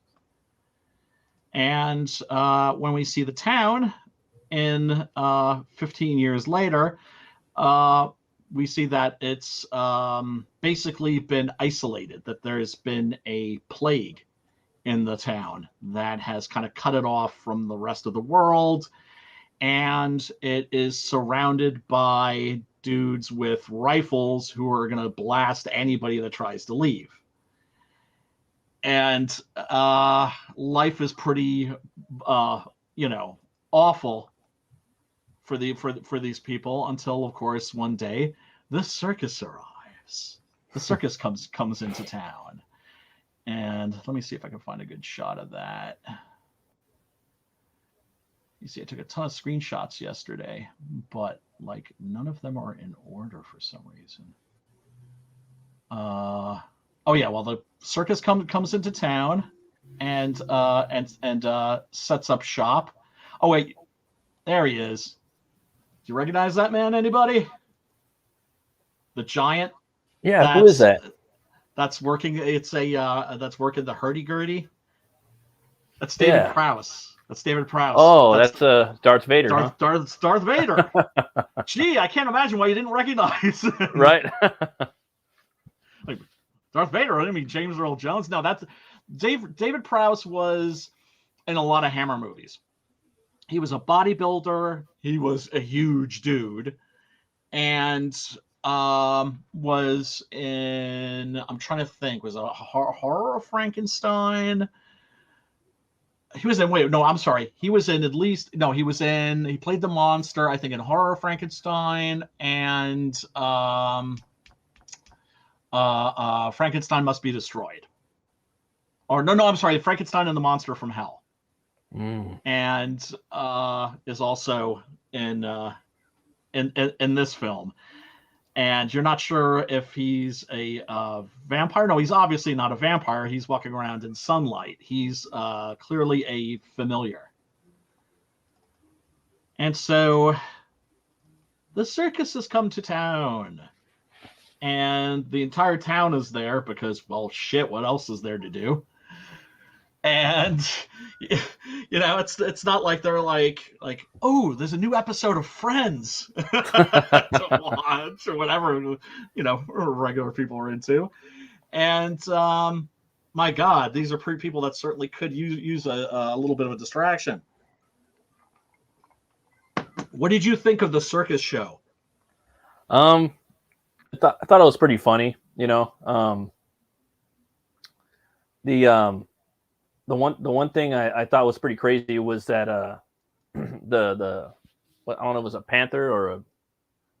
Speaker 1: And when we see the town in 15 years later, we see that it's basically been isolated, that there's been a plague in the town that has kind of cut it off from the rest of the world, and it is surrounded by dudes with rifles who are going to blast anybody that tries to leave. And life is pretty awful for these people until, of course, one day the circus arrives. The circus comes into town. And let me see if I can find a good shot of that. You see, I took a ton of screenshots yesterday, but like none of them are in order for some reason. Oh yeah, well, the circus comes into town and sets up shop. Oh wait, there he is. Do you recognize that man? Anybody? The giant.
Speaker 2: Yeah, who is that?
Speaker 1: That's working. It's that's working the hurdy-gurdy. That's David Prowse. That's David Prowse.
Speaker 2: Oh, that's Darth Vader.
Speaker 1: Darth Vader. Gee, I can't imagine why you didn't recognize.
Speaker 2: Right.
Speaker 1: Like Darth Vader. I mean, James Earl Jones. No, that's David Prowse was in a lot of Hammer movies. He was a bodybuilder. He was a huge dude, and was in, I'm trying to think, was a horror of Frankenstein. He was in, he played the monster, I think, in Horror of Frankenstein, and Frankenstein Must Be Destroyed. Or no, I'm sorry, Frankenstein and the Monster from Hell. And is also in this film. and you're not sure if he's a vampire. No, he's obviously not a vampire. He's walking around in sunlight. He's clearly a familiar. And so the circus has come to town. And the entire town is there because, well, shit, what else is there to do? And it's not like they're like, oh, there's a new episode of Friends to watch or whatever, regular people are into. And my God, these are people that certainly could use a little bit of a distraction. What did you think of the circus show?
Speaker 2: I thought it was pretty funny. The one thing I thought was pretty crazy was that the what, I don't know if it was a panther or I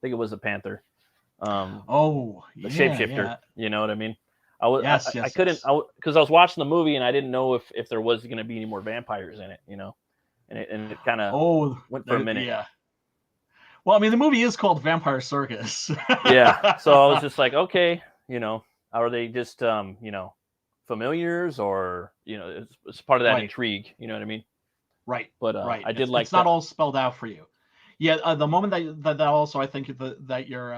Speaker 2: think it was a panther. The shapeshifter.
Speaker 1: Yeah.
Speaker 2: You know what I mean? I couldn't because I was watching the movie and I didn't know if there was going to be any more vampires in it. And it kind of went for a minute.
Speaker 1: Yeah. Well, I mean, the movie is called Vampire Circus.
Speaker 2: Yeah. So I was just like, okay, are they just familiars or it's part of that intrigue, you know what I mean?
Speaker 1: Right.
Speaker 2: But
Speaker 1: right.
Speaker 2: I did like
Speaker 1: it's not all spelled out for you. Yeah, the moment that also I think that you're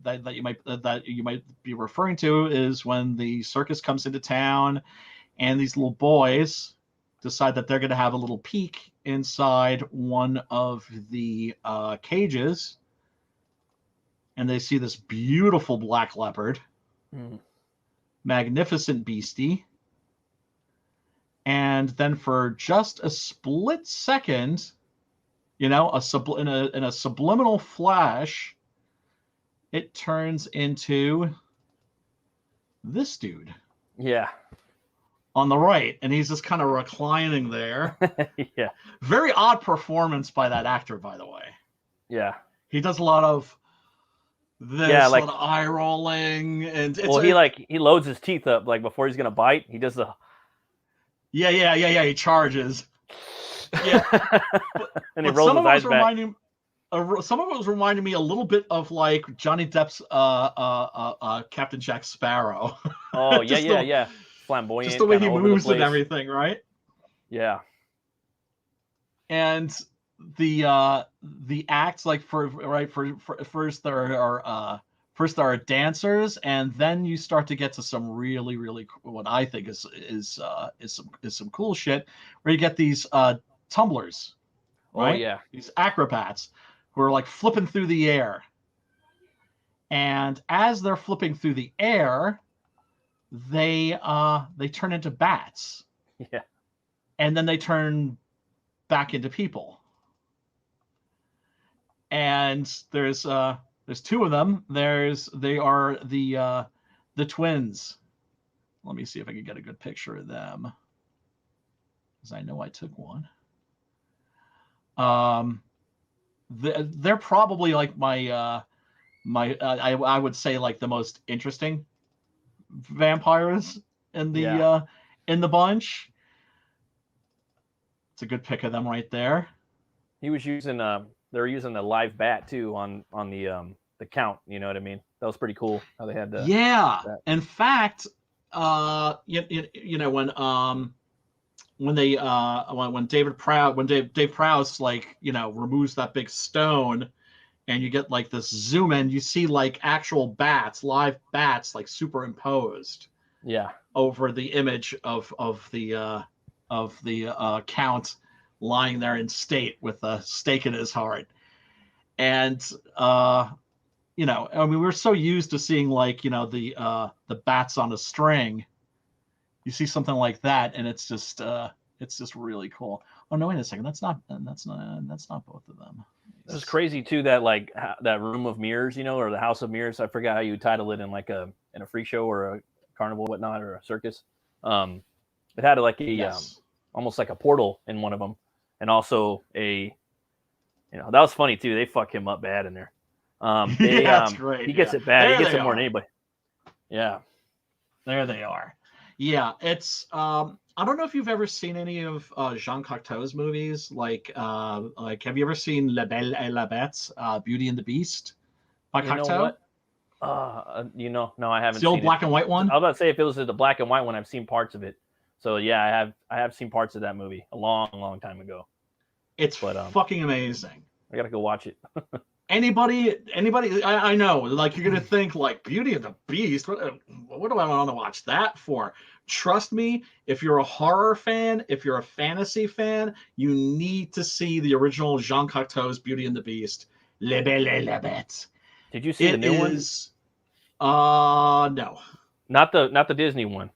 Speaker 1: that you might be referring to is when the circus comes into town and these little boys decide that they're going to have a little peek inside one of the cages, and they see this beautiful black leopard. Magnificent beastie, and then for just a split second, in a subliminal flash, it turns into this dude.
Speaker 2: Yeah.
Speaker 1: On the right, and he's just kind of reclining there.
Speaker 2: Yeah.
Speaker 1: Very odd performance by that actor, by the way.
Speaker 2: Yeah.
Speaker 1: He does a lot of this sort of eye rolling, and
Speaker 2: he loads his teeth up like before he's gonna bite. He does the
Speaker 1: he charges. Yeah.
Speaker 2: And he rolls his eyes back.
Speaker 1: Some of it was reminding me a little bit of like Johnny Depp's Captain Jack Sparrow.
Speaker 2: Oh yeah. Flamboyant.
Speaker 1: Just the way he moves and everything, right?
Speaker 2: Yeah.
Speaker 1: And the acts, like first there are dancers, and then you start to get to some really, really what I think is some cool shit, where you get these tumblers, right?
Speaker 2: Oh yeah,
Speaker 1: these acrobats who are like flipping through the air, and as they're flipping through the air, they turn into bats.
Speaker 2: Yeah,
Speaker 1: and then they turn back into people. And there's two of them. They are the twins. Let me see if I can get a good picture of them, because I know I took one. They're probably like I would say like the most interesting vampires in the bunch. It's a good pic of them right there.
Speaker 2: He was using they were using the live bat too on the count. You know what I mean? That was pretty cool how they had the that.
Speaker 1: In fact, when Dave Prowse removes that big stone, and you get like this zoom in, you see like actual bats, live bats, like superimposed over the image of the count lying there in state with a stake in his heart. And we're so used to seeing like the bats on a string. You see something like that, and it's just really cool. Oh no, wait a second, that's not both of them.
Speaker 2: It was crazy too that like that room of mirrors, or the house of mirrors. I forgot how you title it in like in a freak show or a carnival, whatnot, or a circus. It had like a almost like a portal in one of them, and also that was funny too. They fuck him up bad in there.
Speaker 1: That's great.
Speaker 2: He gets it bad. He gets it more than anybody. Yeah,
Speaker 1: there they are. Yeah, it's I don't know if you've ever seen any of Jean Cocteau's movies. Like have you ever seen La Belle et la Bête, Beauty and the Beast by Cocteau?
Speaker 2: What? No, I
Speaker 1: It's
Speaker 2: haven't
Speaker 1: the old
Speaker 2: seen it.
Speaker 1: black and white
Speaker 2: I was
Speaker 1: one.
Speaker 2: about to say if it was the black and white one, I've seen parts of it. So yeah, I have seen parts of that movie a long time ago.
Speaker 1: It's
Speaker 2: But
Speaker 1: fucking amazing.
Speaker 2: I gotta go watch it.
Speaker 1: Anybody, I know, like you're gonna think like Beauty and the Beast. What do I want to watch that for? Trust me, if you're a horror fan, if you're a fantasy fan, you need to see the original Jean Cocteau's Beauty and the Beast. Le Belle et la Bête.
Speaker 2: Did you see the
Speaker 1: It
Speaker 2: new one?
Speaker 1: is, no,
Speaker 2: Not the Disney one.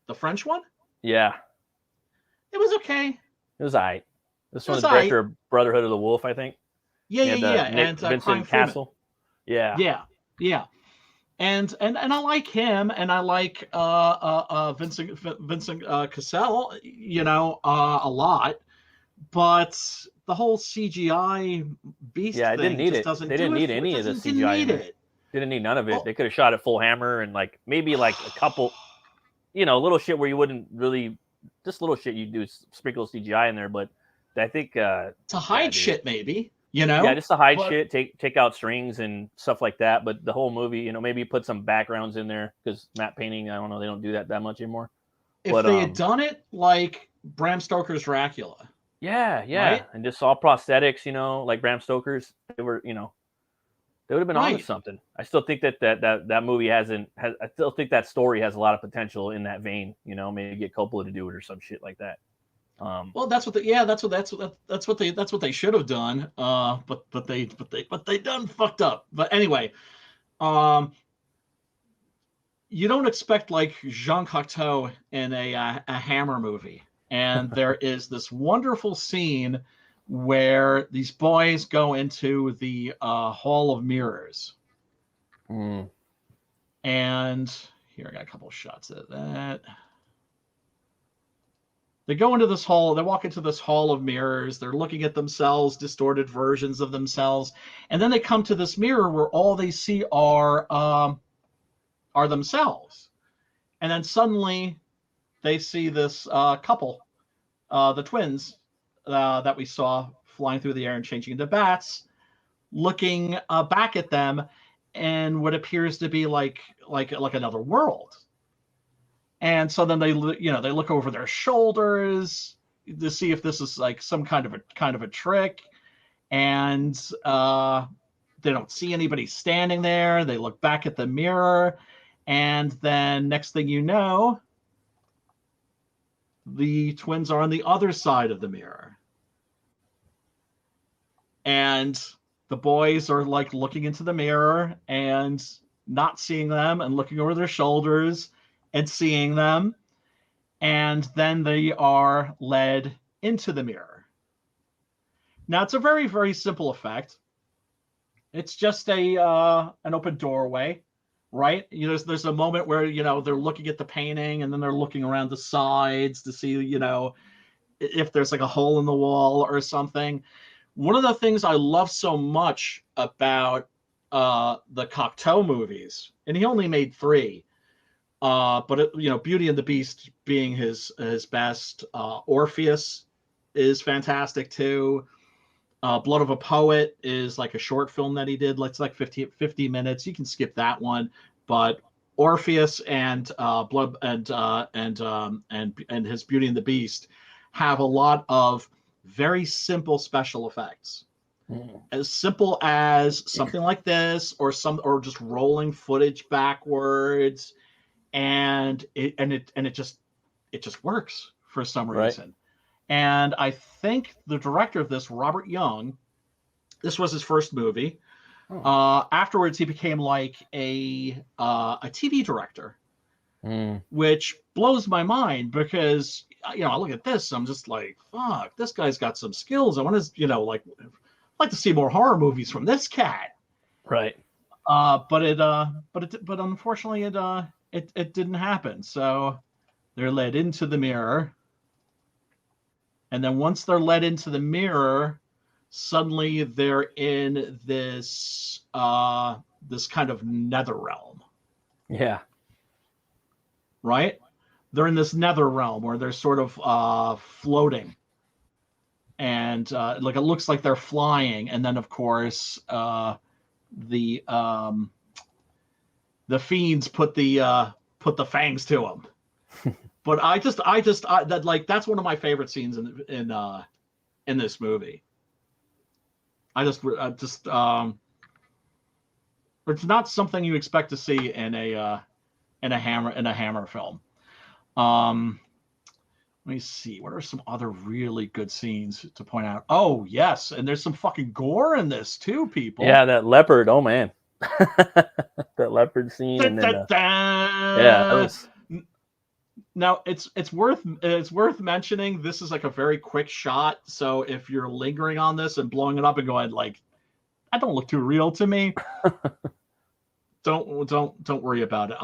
Speaker 1: the French one.
Speaker 2: Yeah,
Speaker 1: It was okay.
Speaker 2: it was alright. This
Speaker 1: It
Speaker 2: one
Speaker 1: was
Speaker 2: was the director
Speaker 1: alright.
Speaker 2: of Brotherhood of the Wolf, I think.
Speaker 1: Yeah,
Speaker 2: He
Speaker 1: yeah,
Speaker 2: had
Speaker 1: yeah.
Speaker 2: Nick
Speaker 1: And Crying
Speaker 2: Vincent
Speaker 1: Freeman.
Speaker 2: Castle. Yeah.
Speaker 1: Yeah, yeah. And I like him, and I like Vincent Cassell, a lot. But the whole CGI beast
Speaker 2: Yeah, it didn't
Speaker 1: thing
Speaker 2: need
Speaker 1: just
Speaker 2: it.
Speaker 1: doesn't
Speaker 2: They didn't
Speaker 1: do it
Speaker 2: need
Speaker 1: for it.
Speaker 2: any of the
Speaker 1: Didn't
Speaker 2: CGI in
Speaker 1: need
Speaker 2: there.
Speaker 1: it.
Speaker 2: Didn't need none of it.
Speaker 1: Oh,
Speaker 2: They could have shot it full hammer and like maybe like a couple, little shit where you wouldn't really, just little shit you do sprinkle CGI in there. But I think,
Speaker 1: to
Speaker 2: yeah,
Speaker 1: hide
Speaker 2: dude.
Speaker 1: shit, maybe,
Speaker 2: Yeah, just to hide
Speaker 1: but
Speaker 2: shit, take out strings and stuff like that. But the whole movie, maybe put some backgrounds in there because matte painting, I don't know, they don't do that much anymore.
Speaker 1: if
Speaker 2: But
Speaker 1: they had done it like Bram Stoker's Dracula,
Speaker 2: yeah,
Speaker 1: right?
Speaker 2: and just all prosthetics, like Bram Stoker's, they were, they would have been onto
Speaker 1: Right.
Speaker 2: something. I still think that movie I still think that story has a lot of potential in that vein. Maybe get Coppola to do it or some shit like that.
Speaker 1: Well, that's what they should have done. But they done fucked up. But anyway, um, you don't expect like Jean Cocteau in a Hammer movie, and there is this wonderful scene where these boys go into the Hall of Mirrors, and here I got a couple of shots of that. They go into this hall, they walk into this hall of mirrors, they're looking at themselves, distorted versions of themselves, and then they come to this mirror where all they see are themselves. And then suddenly they see this couple, the twins that we saw flying through the air and changing into bats, looking back at them in what appears to be like another world. And so then they look over their shoulders to see if this is like some kind of a trick, and they don't see anybody standing there. They look back at the mirror, and then next thing you know, the twins are on the other side of the mirror, and the boys are like looking into the mirror and not seeing them, and looking over their shoulders and seeing them, and then they are led into the mirror. Now it's a very, very simple effect. It's just an open doorway, right? There's a moment where they're looking at the painting, and then they're looking around the sides to see if there's like a hole in the wall or something. One of the things I love so much about the Cocteau movies, and he only made 3. But Beauty and the Beast being his best. Orpheus is fantastic too. Blood of a Poet is like a short film that he did. It's like 50 minutes. You can skip that one. But Orpheus and Blood and his Beauty and the Beast have a lot of very simple special effects. As simple as something like this, or just rolling footage backwards, and it just works for some reason.
Speaker 2: Right.
Speaker 1: And I think the director of this, Robert Young, this was his first movie. Afterwards, he became like a TV director, which blows my mind because I look at this, I'm just like, fuck, this guy's got some skills. I want to like to see more horror movies from this cat.
Speaker 2: Right.
Speaker 1: But unfortunately it didn't happen. So they're led into the mirror. And then once they're led into the mirror, suddenly they're in this kind of nether realm.
Speaker 2: Yeah.
Speaker 1: Right? They're in this nether realm where they're sort of floating. And like it looks like they're flying. And then of course the the fiends put the fangs to him. But that's one of my favorite scenes in this movie. It's not something you expect to see in a Hammer film. Let me see. What are some other really good scenes to point out? Oh yes, and there's some fucking gore in this too, people.
Speaker 2: Yeah, that leopard. Oh man, that leopard scene, and then yeah, that was.
Speaker 1: Now it's worth mentioning. This is like a very quick shot, so if you're lingering on this and blowing it up and going like, "I don't look too real to me," don't worry about it.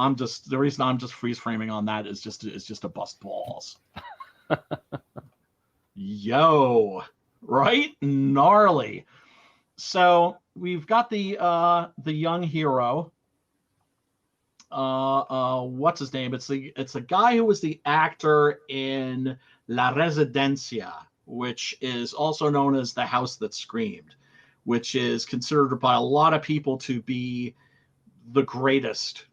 Speaker 1: The reason I'm just freeze framing on that is just to bust balls. Yo, right? Gnarly. So we've got the young hero. What's his name? It's a guy who was the actor in La Residencia, which is also known as The House That Screamed, which is considered by a lot of people to be the greatest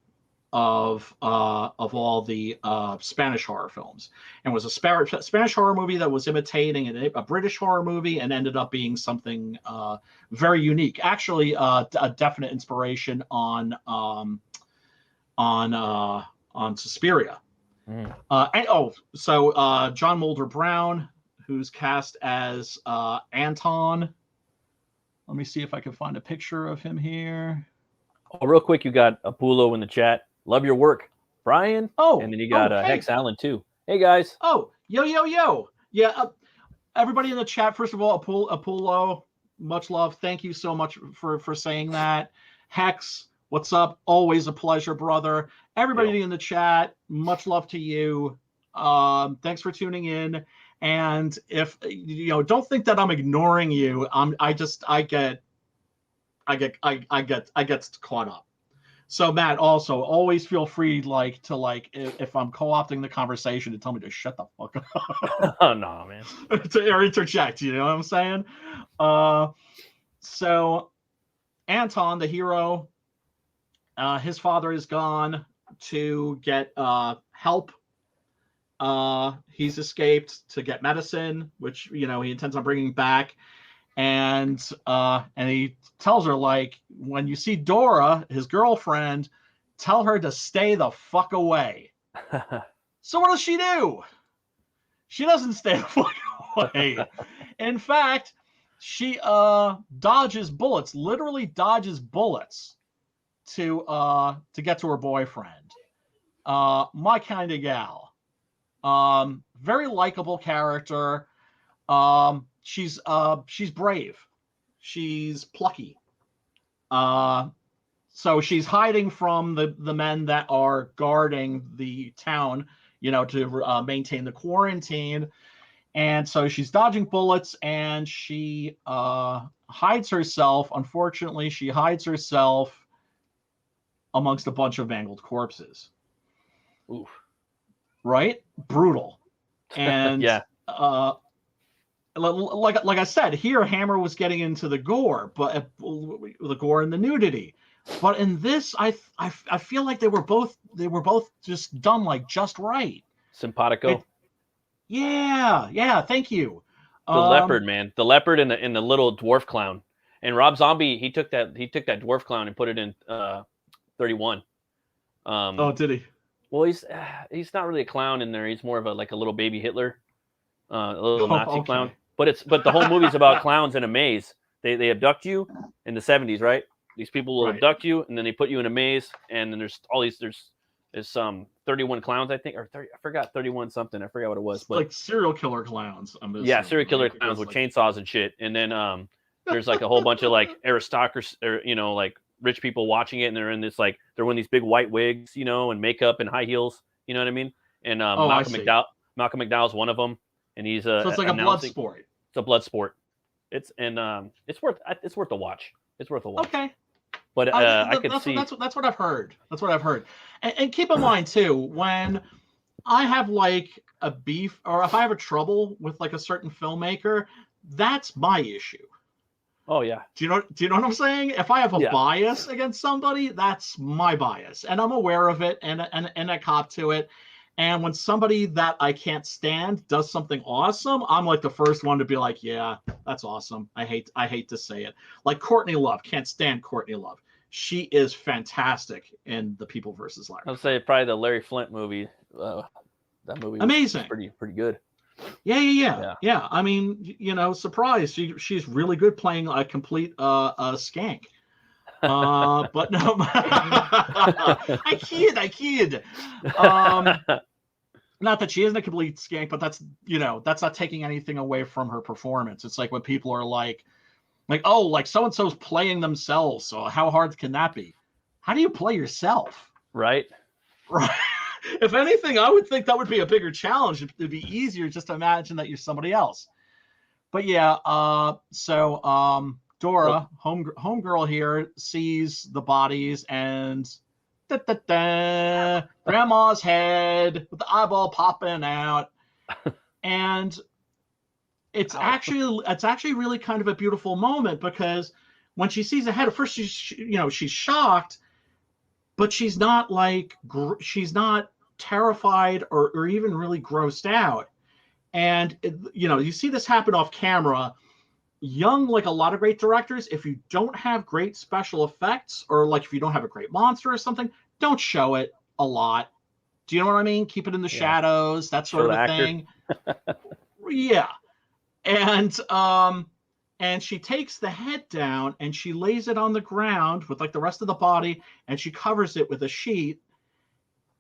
Speaker 1: of all the Spanish horror films, and was a Spanish horror movie that was imitating a British horror movie and ended up being something very unique. Actually, a definite inspiration on Suspiria. John Mulder Brown, who's cast as Anton. Let me see if I can find a picture of him here.
Speaker 2: Oh, real quick, you got Apulo in the chat. Love your work, Brian.
Speaker 1: Oh,
Speaker 2: and then you got
Speaker 1: hey.
Speaker 2: Hex Allen too. Hey guys.
Speaker 1: Oh, yo. Yeah, everybody in the chat. First of all, Apulo, much love. Thank you so much for saying that. Hex, what's up? Always a pleasure, brother. Everybody in the chat, much love to you. Thanks for tuning in. And if don't think that I'm ignoring you. I get caught up. So Matt, also always feel free if I'm co-opting the conversation to tell me to shut the fuck up.
Speaker 2: Oh no, man.
Speaker 1: to interject, you know what I'm saying? So Anton, the hero, his father is gone to get help. He's escaped to get medicine, which he intends on bringing back. And he tells her, like, when you see Dora, his girlfriend, tell her to stay the fuck away. So what does she do? She doesn't stay the fuck away. In fact, she dodges bullets, literally dodges bullets to get to her boyfriend. My kind of gal. Very likable character. She's brave. She's plucky. So she's hiding from the men that are guarding the town, to maintain the quarantine. And so she's dodging bullets, and she hides herself. Unfortunately, she hides herself amongst a bunch of mangled corpses.
Speaker 2: Oof.
Speaker 1: Right? Brutal. And
Speaker 2: yeah.
Speaker 1: Like I said, here Hammer was getting into the gore, but the gore and the nudity. But in this, I feel like they were both just done just right.
Speaker 2: Simpatico.
Speaker 1: Yeah. Thank you.
Speaker 2: The leopard, man. The leopard and the little dwarf clown. And Rob Zombie, he took that dwarf clown and put it in 31.
Speaker 1: Oh, did he?
Speaker 2: Well, he's not really a clown in there. He's more of a little baby Hitler, a little Nazi clown. But the whole movie's about clowns in a maze. They abduct you in the 70s, right? These people will abduct you, and then they put you in a maze, and then there's 31 clowns, I think, or 30. I forgot 31 something. I forgot what it was. But
Speaker 1: like serial killer clowns.
Speaker 2: Yeah, serial killer clowns with chainsaws and shit. And then there's a whole bunch of aristocracy, or rich people watching it, and they're in this they're wearing these big white wigs, and makeup and high heels. You know what I mean? And Malcolm McDowell's one of them, and he's
Speaker 1: so it's like a blood sport.
Speaker 2: It's a blood sport. It's worth a watch. It's worth a watch.
Speaker 1: Okay.
Speaker 2: But I could see
Speaker 1: that's what I've heard. That's what I've heard. And keep in mind too, when I have a beef, or if I have a trouble with a certain filmmaker, that's my issue.
Speaker 2: Oh yeah.
Speaker 1: Do you know what I'm saying? If I have a
Speaker 2: Yeah.
Speaker 1: bias against somebody, that's my bias, and I'm aware of it, and I cop to it. And when somebody that I can't stand does something awesome, I'm like the first one to be like, yeah, that's awesome. I hate to say it. Like Courtney Love, can't stand Courtney Love. She is fantastic in The People versus Larry.
Speaker 2: I'll say probably the Larry Flint movie. That movie was
Speaker 1: Amazing.
Speaker 2: pretty good.
Speaker 1: Yeah. I mean, surprise. She's really good playing a complete skank. But no, I kid. Not that she isn't a complete skank, but that's not taking anything away from her performance. It's like when people are like, oh, like so and so's playing themselves. So how hard can that be? How do you play yourself?
Speaker 2: Right.
Speaker 1: If anything, I would think that would be a bigger challenge. It'd be easier just to imagine that you're somebody else. But yeah, so Dora, homegirl here, sees the bodies and grandma's head with the eyeball popping out, and it's actually really kind of a beautiful moment, because when she sees the head, at first she's shocked, but she's not terrified or even really grossed out. And you see this happen off camera. Young, like a lot of great directors, if you don't have great special effects, or like if you don't have a great monster or something, don't show it a lot. Do you know what I mean? Keep it in the shadows, that sort of a thing. Yeah. And she takes the head down and she lays it on the ground with like the rest of the body, and she covers it with a sheet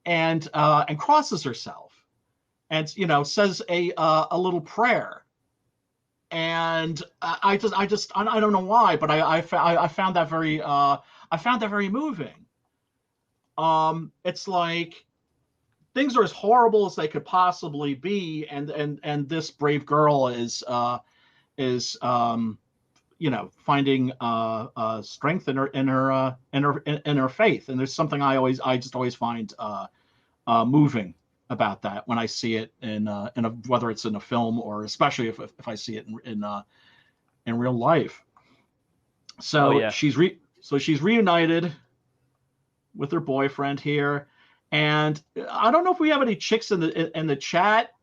Speaker 1: and crosses herself, and says a little prayer. And I don't know why, but I found that very moving. It's like things are as horrible as they could possibly be, and this brave girl is finding strength in her faith. And there's something I just always find moving about that when I see it whether it's in a film or especially if I see it in real life. So she's reunited with her boyfriend here, and I don't know if we have any chicks in the chat.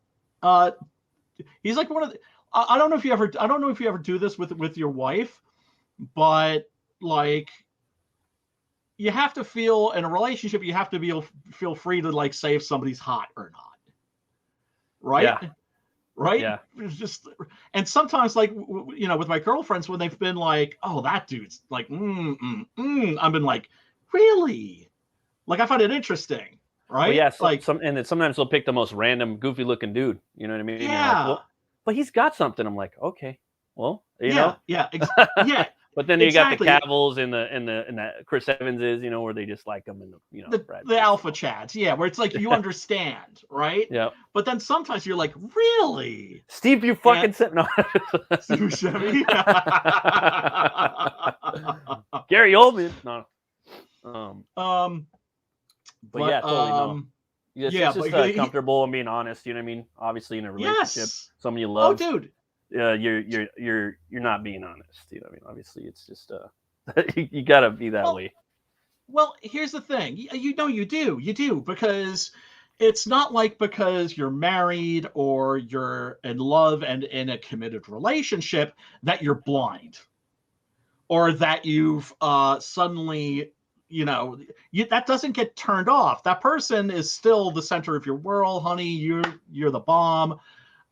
Speaker 1: He's like one of the, I don't know if you ever do this with your wife, but like, you have to feel in a relationship, you have to feel free to like say if somebody's hot or not, right?
Speaker 2: Yeah.
Speaker 1: Right.
Speaker 2: Yeah.
Speaker 1: It's just, and sometimes like with my girlfriends, when they've been like, oh, that dude's like I've been like, really? Like, I find it interesting, right?
Speaker 2: Well, yeah.
Speaker 1: Like,
Speaker 2: and then sometimes they'll pick the most random, goofy looking dude. You know what I mean?
Speaker 1: Yeah.
Speaker 2: And you're like, well, but he's got something. I'm like, okay, well, you know.
Speaker 1: Yeah.
Speaker 2: But then you got the Cavils and the Chris Evanses, where they just like them, and
Speaker 1: the alpha chads, where it's like you understand, right?
Speaker 2: Yeah.
Speaker 1: But then sometimes you're like, really,
Speaker 2: Steve, you fucking said no.
Speaker 1: Steve Buscemi.
Speaker 2: Gary Oldman, no. But yeah, totally no. It's just comfortable and being honest. You know what I mean? Obviously, in a relationship, someone you love.
Speaker 1: Oh, dude.
Speaker 2: You're not being honest. You know what I mean? Obviously, it's just you gotta be that way.
Speaker 1: Well, here's the thing. You do, because it's not like because you're married or you're in love and in a committed relationship that you're blind, or that you've suddenly, that doesn't get turned off. That person is still the center of your world, honey. You're the bomb.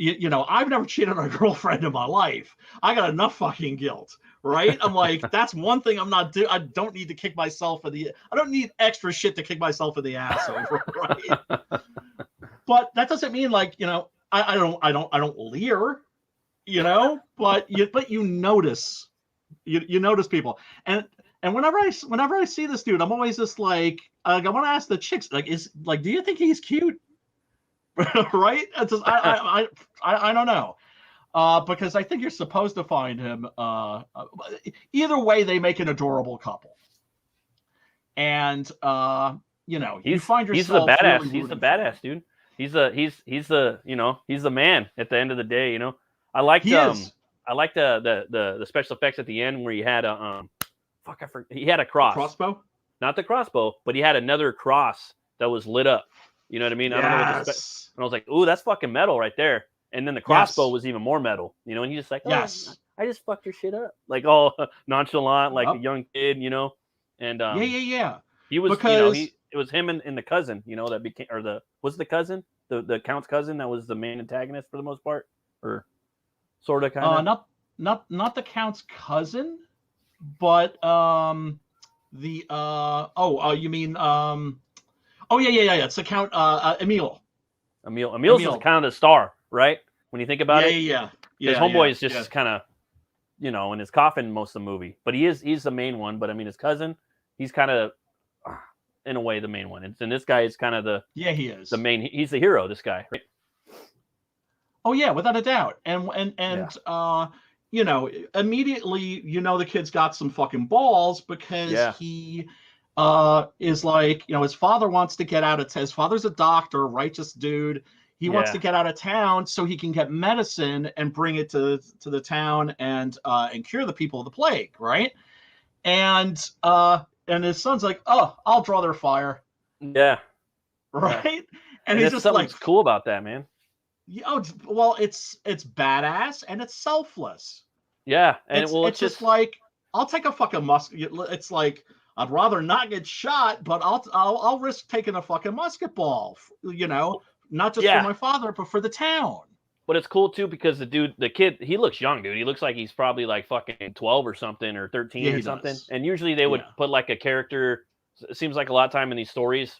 Speaker 1: I've never cheated on a girlfriend in my life. I got enough fucking guilt, right? I'm like, that's one thing I'm not doing. I don't need to kick myself I don't need extra shit to kick myself in the ass over, right? But that doesn't mean like, I don't leer, but you notice, you notice people. And whenever I see this dude, I'm always just like I want to ask the chicks, like, do you think he's cute? Right? It's just, I don't know, because I think you're supposed to find him. Either way, they make an adorable couple, and you find yourself.
Speaker 2: He's the badass.
Speaker 1: Really
Speaker 2: he's the badass, dude. He's the man at the end of the day. I liked I like the special effects at the end where he had a he had a
Speaker 1: A
Speaker 2: cross,
Speaker 1: crossbow.
Speaker 2: not the crossbow, but he had another cross that was lit up. You know what I mean? I don't know what and I was like, ooh, that's fucking metal right there. And then the crossbow was even more metal, you know. And he's just like, oh, I just fucked your shit up, like all nonchalant, like a young kid, you know. And
Speaker 1: yeah.
Speaker 2: He was,
Speaker 1: because
Speaker 2: it was him and the cousin, you know, that became, or was the cousin, the count's cousin that was the main antagonist for the most part, or sort of, kind
Speaker 1: of. Not the count's cousin, but the you mean oh yeah. It's the Count Emil.
Speaker 2: Emil's kind of the star, right? When you think about it.
Speaker 1: Yeah.
Speaker 2: His homeboy is just kind of, you know, in his coffin most of the movie, but he's the main one. But I mean, his cousin, he's kind of, in a way, the main one. And this guy is kind of
Speaker 1: he is
Speaker 2: the main. He's the hero. This guy, right?
Speaker 1: Oh yeah, without a doubt. And you know, immediately, you know, the kid's got some fucking balls because he is like, you know, his father wants to get out of his father's a doctor, righteous dude. He wants to get out of town so he can get medicine and bring it to the town and cure the people of the plague, right? And his son's like, oh, I'll draw their fire.
Speaker 2: Yeah.
Speaker 1: Right? And he's just like,
Speaker 2: cool about that, man.
Speaker 1: Oh, well, it's badass and it's selfless.
Speaker 2: Yeah,
Speaker 1: and it's just like, I'll take a fucking musket. It's like, I'd rather not get shot, but I'll risk taking a fucking musket ball, you know, not just for my father, but for the town.
Speaker 2: But it's cool too because the kid, he looks young, dude. He looks like he's probably like fucking 12 or something, or 13 or something. Does. And usually they would put like a character. It seems like a lot of time in these stories,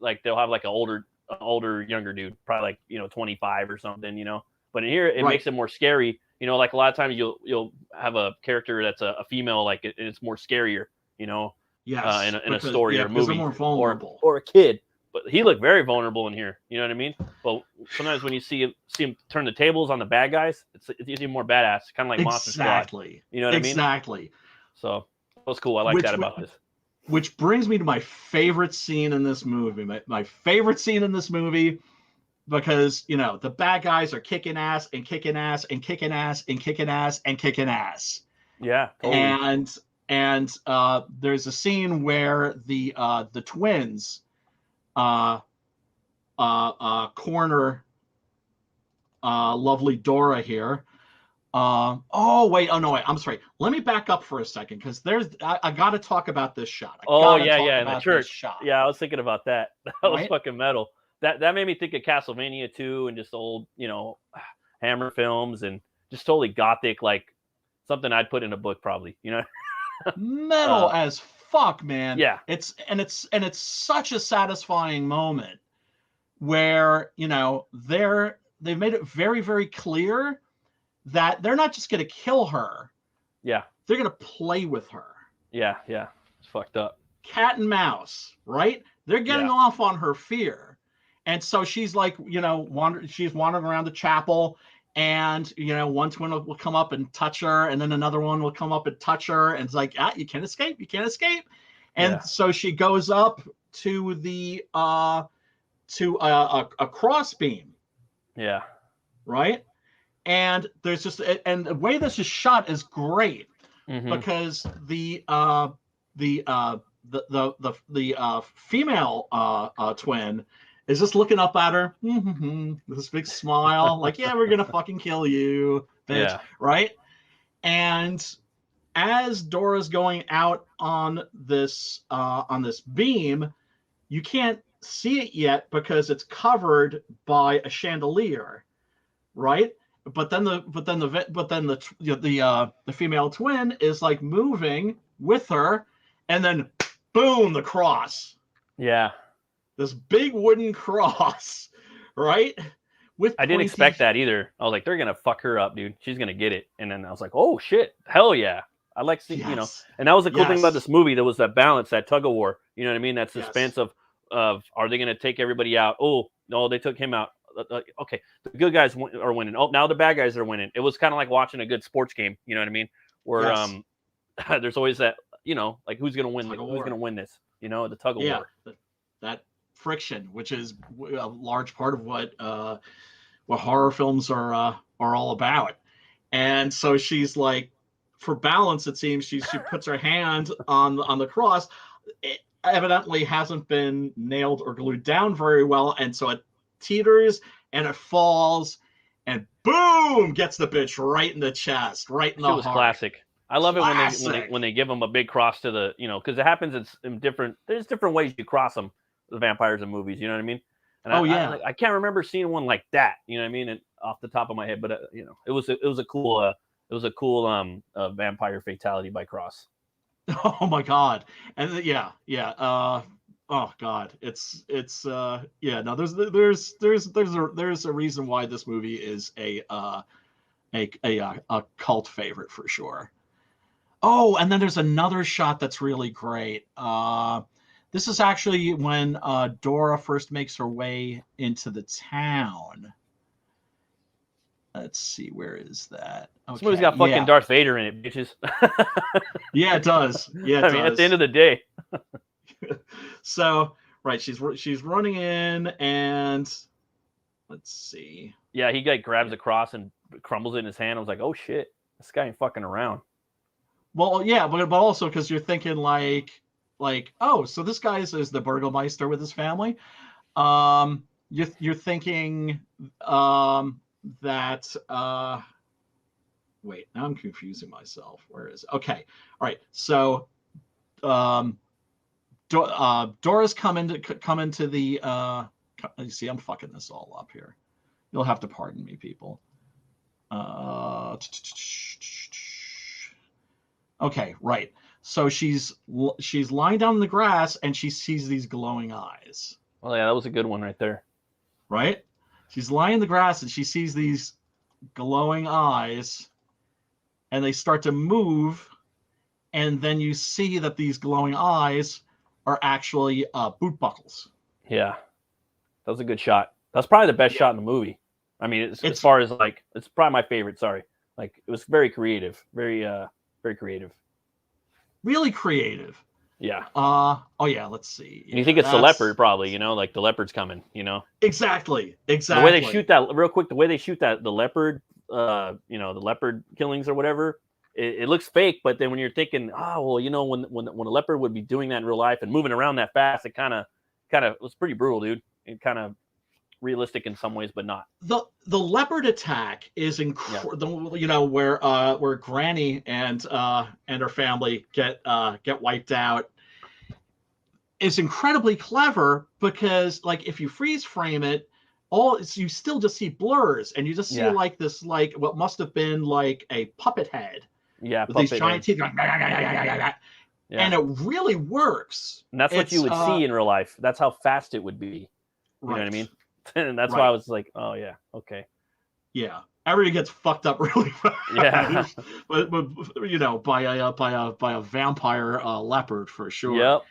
Speaker 2: like they'll have like an older younger dude, probably like, you know, 25 or something, you know. But in here it makes it more scary, you know. Like a lot of times you'll have a character that's a female, like it's more scarier, you know. In a story or a movie,
Speaker 1: more vulnerable.
Speaker 2: or a kid. But he looked very vulnerable in here, you know what I mean. But sometimes when you see him turn the tables on the bad guys, it's even more badass, kind of like Monster Squad, you know what I mean.
Speaker 1: Exactly.
Speaker 2: So that was cool. I like that about this.
Speaker 1: Which brings me to my favorite scene in this movie. My favorite scene in this movie, because, you know, the bad guys are kicking ass and kicking ass and kicking ass and kicking ass and kicking ass.
Speaker 2: Yeah, totally.
Speaker 1: And there's a scene where the twins corner lovely Dora here. I'm sorry. Let me back up for a second, because I got to talk about this shot.
Speaker 2: In the church. Yeah, I was thinking about that. That was fucking metal. That made me think of Castlevania 2 and just old, you know, Hammer films, and just totally gothic, like something I'd put in a book probably, you know.
Speaker 1: Metal as fuck, man.
Speaker 2: Yeah.
Speaker 1: It's such a satisfying moment where, you know, they've made it very, very clear that they're not just going to kill her.
Speaker 2: Yeah.
Speaker 1: They're going to play with her.
Speaker 2: Yeah. It's fucked up.
Speaker 1: Cat and mouse, right? They're getting off on her fear. And so she's like, you know, she's wandering around the chapel, and, you know, one twin will come up and touch her, and then another one will come up and touch her, and it's like, you can't escape. And so she goes up to the to a cross beam.
Speaker 2: Yeah.
Speaker 1: Right? And there's just, and the way this is shot is great, because the female twin is just looking up at her with this big smile, like, yeah, we're gonna fucking kill you, bitch, right? And as Dora's going out on this beam, you can't see it yet because it's covered by a chandelier, right? But then the female twin is like moving with her, and then boom, the cross.
Speaker 2: Yeah.
Speaker 1: This big wooden cross, right?
Speaker 2: I didn't expect that either. I was like, they're gonna fuck her up, dude. She's gonna get it. And then I was like, oh shit, hell yeah. I like seeing, you know. And that was the cool thing about this movie. There was that balance, that tug of war. You know what I mean? That suspense of are they gonna take everybody out? Oh no, they took him out. Okay, the good guys are winning. Oh, now the bad guys are winning. It was kind of like watching a good sports game. You know what I mean? Where there's always that, you know, like who's gonna win? Who's gonna win this? You know, the tug of war.
Speaker 1: That friction, which is a large part of what horror films are all about. And so she's like, for balance, it seems she puts her hand on the cross. It evidently hasn't been nailed or glued down very well, and so it teeters and it falls, and boom, gets the bitch right in the chest, right in the
Speaker 2: It was
Speaker 1: heart.
Speaker 2: classic. I love
Speaker 1: Classic.
Speaker 2: it when they give them a big cross to the, you know, because it happens in different. There's different ways you cross them, the vampires in movies. You know what I mean? And
Speaker 1: Yeah.
Speaker 2: I can't remember seeing one like that. You know what I mean? And off the top of my head, but you know, it was a cool vampire fatality by cross.
Speaker 1: Oh my god. And yeah. Oh god. It's yeah. No. There's a reason why this movie is a cult favorite for sure. Oh, and then there's another shot that's really great. This is actually when Dora first makes her way into the town. Let's see, where is that? Okay,
Speaker 2: this movie's got fucking Darth Vader in it, bitches.
Speaker 1: Yeah, it does. Yeah, it does.
Speaker 2: I mean, at the end of the day.
Speaker 1: So, right, she's running in, and let's see.
Speaker 2: Yeah, he like grabs a cross and crumbles it in his hand. I was like, oh shit, this guy ain't fucking around.
Speaker 1: Well, yeah, but also because you're thinking like, oh, so this guy is the Burgermeister with his family. You're thinking that wait, now I'm confusing myself. Where is it? Okay, all right. So Dora's come into the you see, I'm fucking this all up here. You'll have to pardon me, people. Okay, right. So she's lying down in the grass and she sees these glowing eyes.
Speaker 2: Well, yeah, that was a good one right there.
Speaker 1: Right? She's lying in the grass and she sees these glowing eyes, and they start to move, and then you see that these glowing eyes are actually boot buckles.
Speaker 2: Yeah, that was a good shot. That's probably the best shot in the movie. I mean, as far as like, it's probably my favorite. Sorry, like it was very creative, very creative.
Speaker 1: Really creative.
Speaker 2: Yeah.
Speaker 1: Oh yeah. Let's see.
Speaker 2: And you think it's the leopard, probably? You know, like the leopard's coming. You know.
Speaker 1: Exactly.
Speaker 2: The way they shoot that, real quick, the way they shoot that, the leopard, you know, the leopard killings or whatever, it looks fake. But then when you're thinking, oh well, you know, when a leopard would be doing that in real life and moving around that fast, it kind of was pretty brutal, dude. It kind of realistic in some ways, but not.
Speaker 1: The leopard attack is incredible. Yeah. You know, where Granny and her family get wiped out is incredibly clever, because like if you freeze frame it, you still just see blurs, and you just see like this, like what must have been like a puppet head.
Speaker 2: Yeah,
Speaker 1: with these giant teeth going, and it really works.
Speaker 2: And that's what you would see in real life. That's how fast it would be. You know what I mean? And that's why I was like, oh yeah, okay.
Speaker 1: Yeah, everybody gets fucked up really fast.
Speaker 2: Yeah,
Speaker 1: but you know, by a vampire leopard for sure.
Speaker 2: Yep.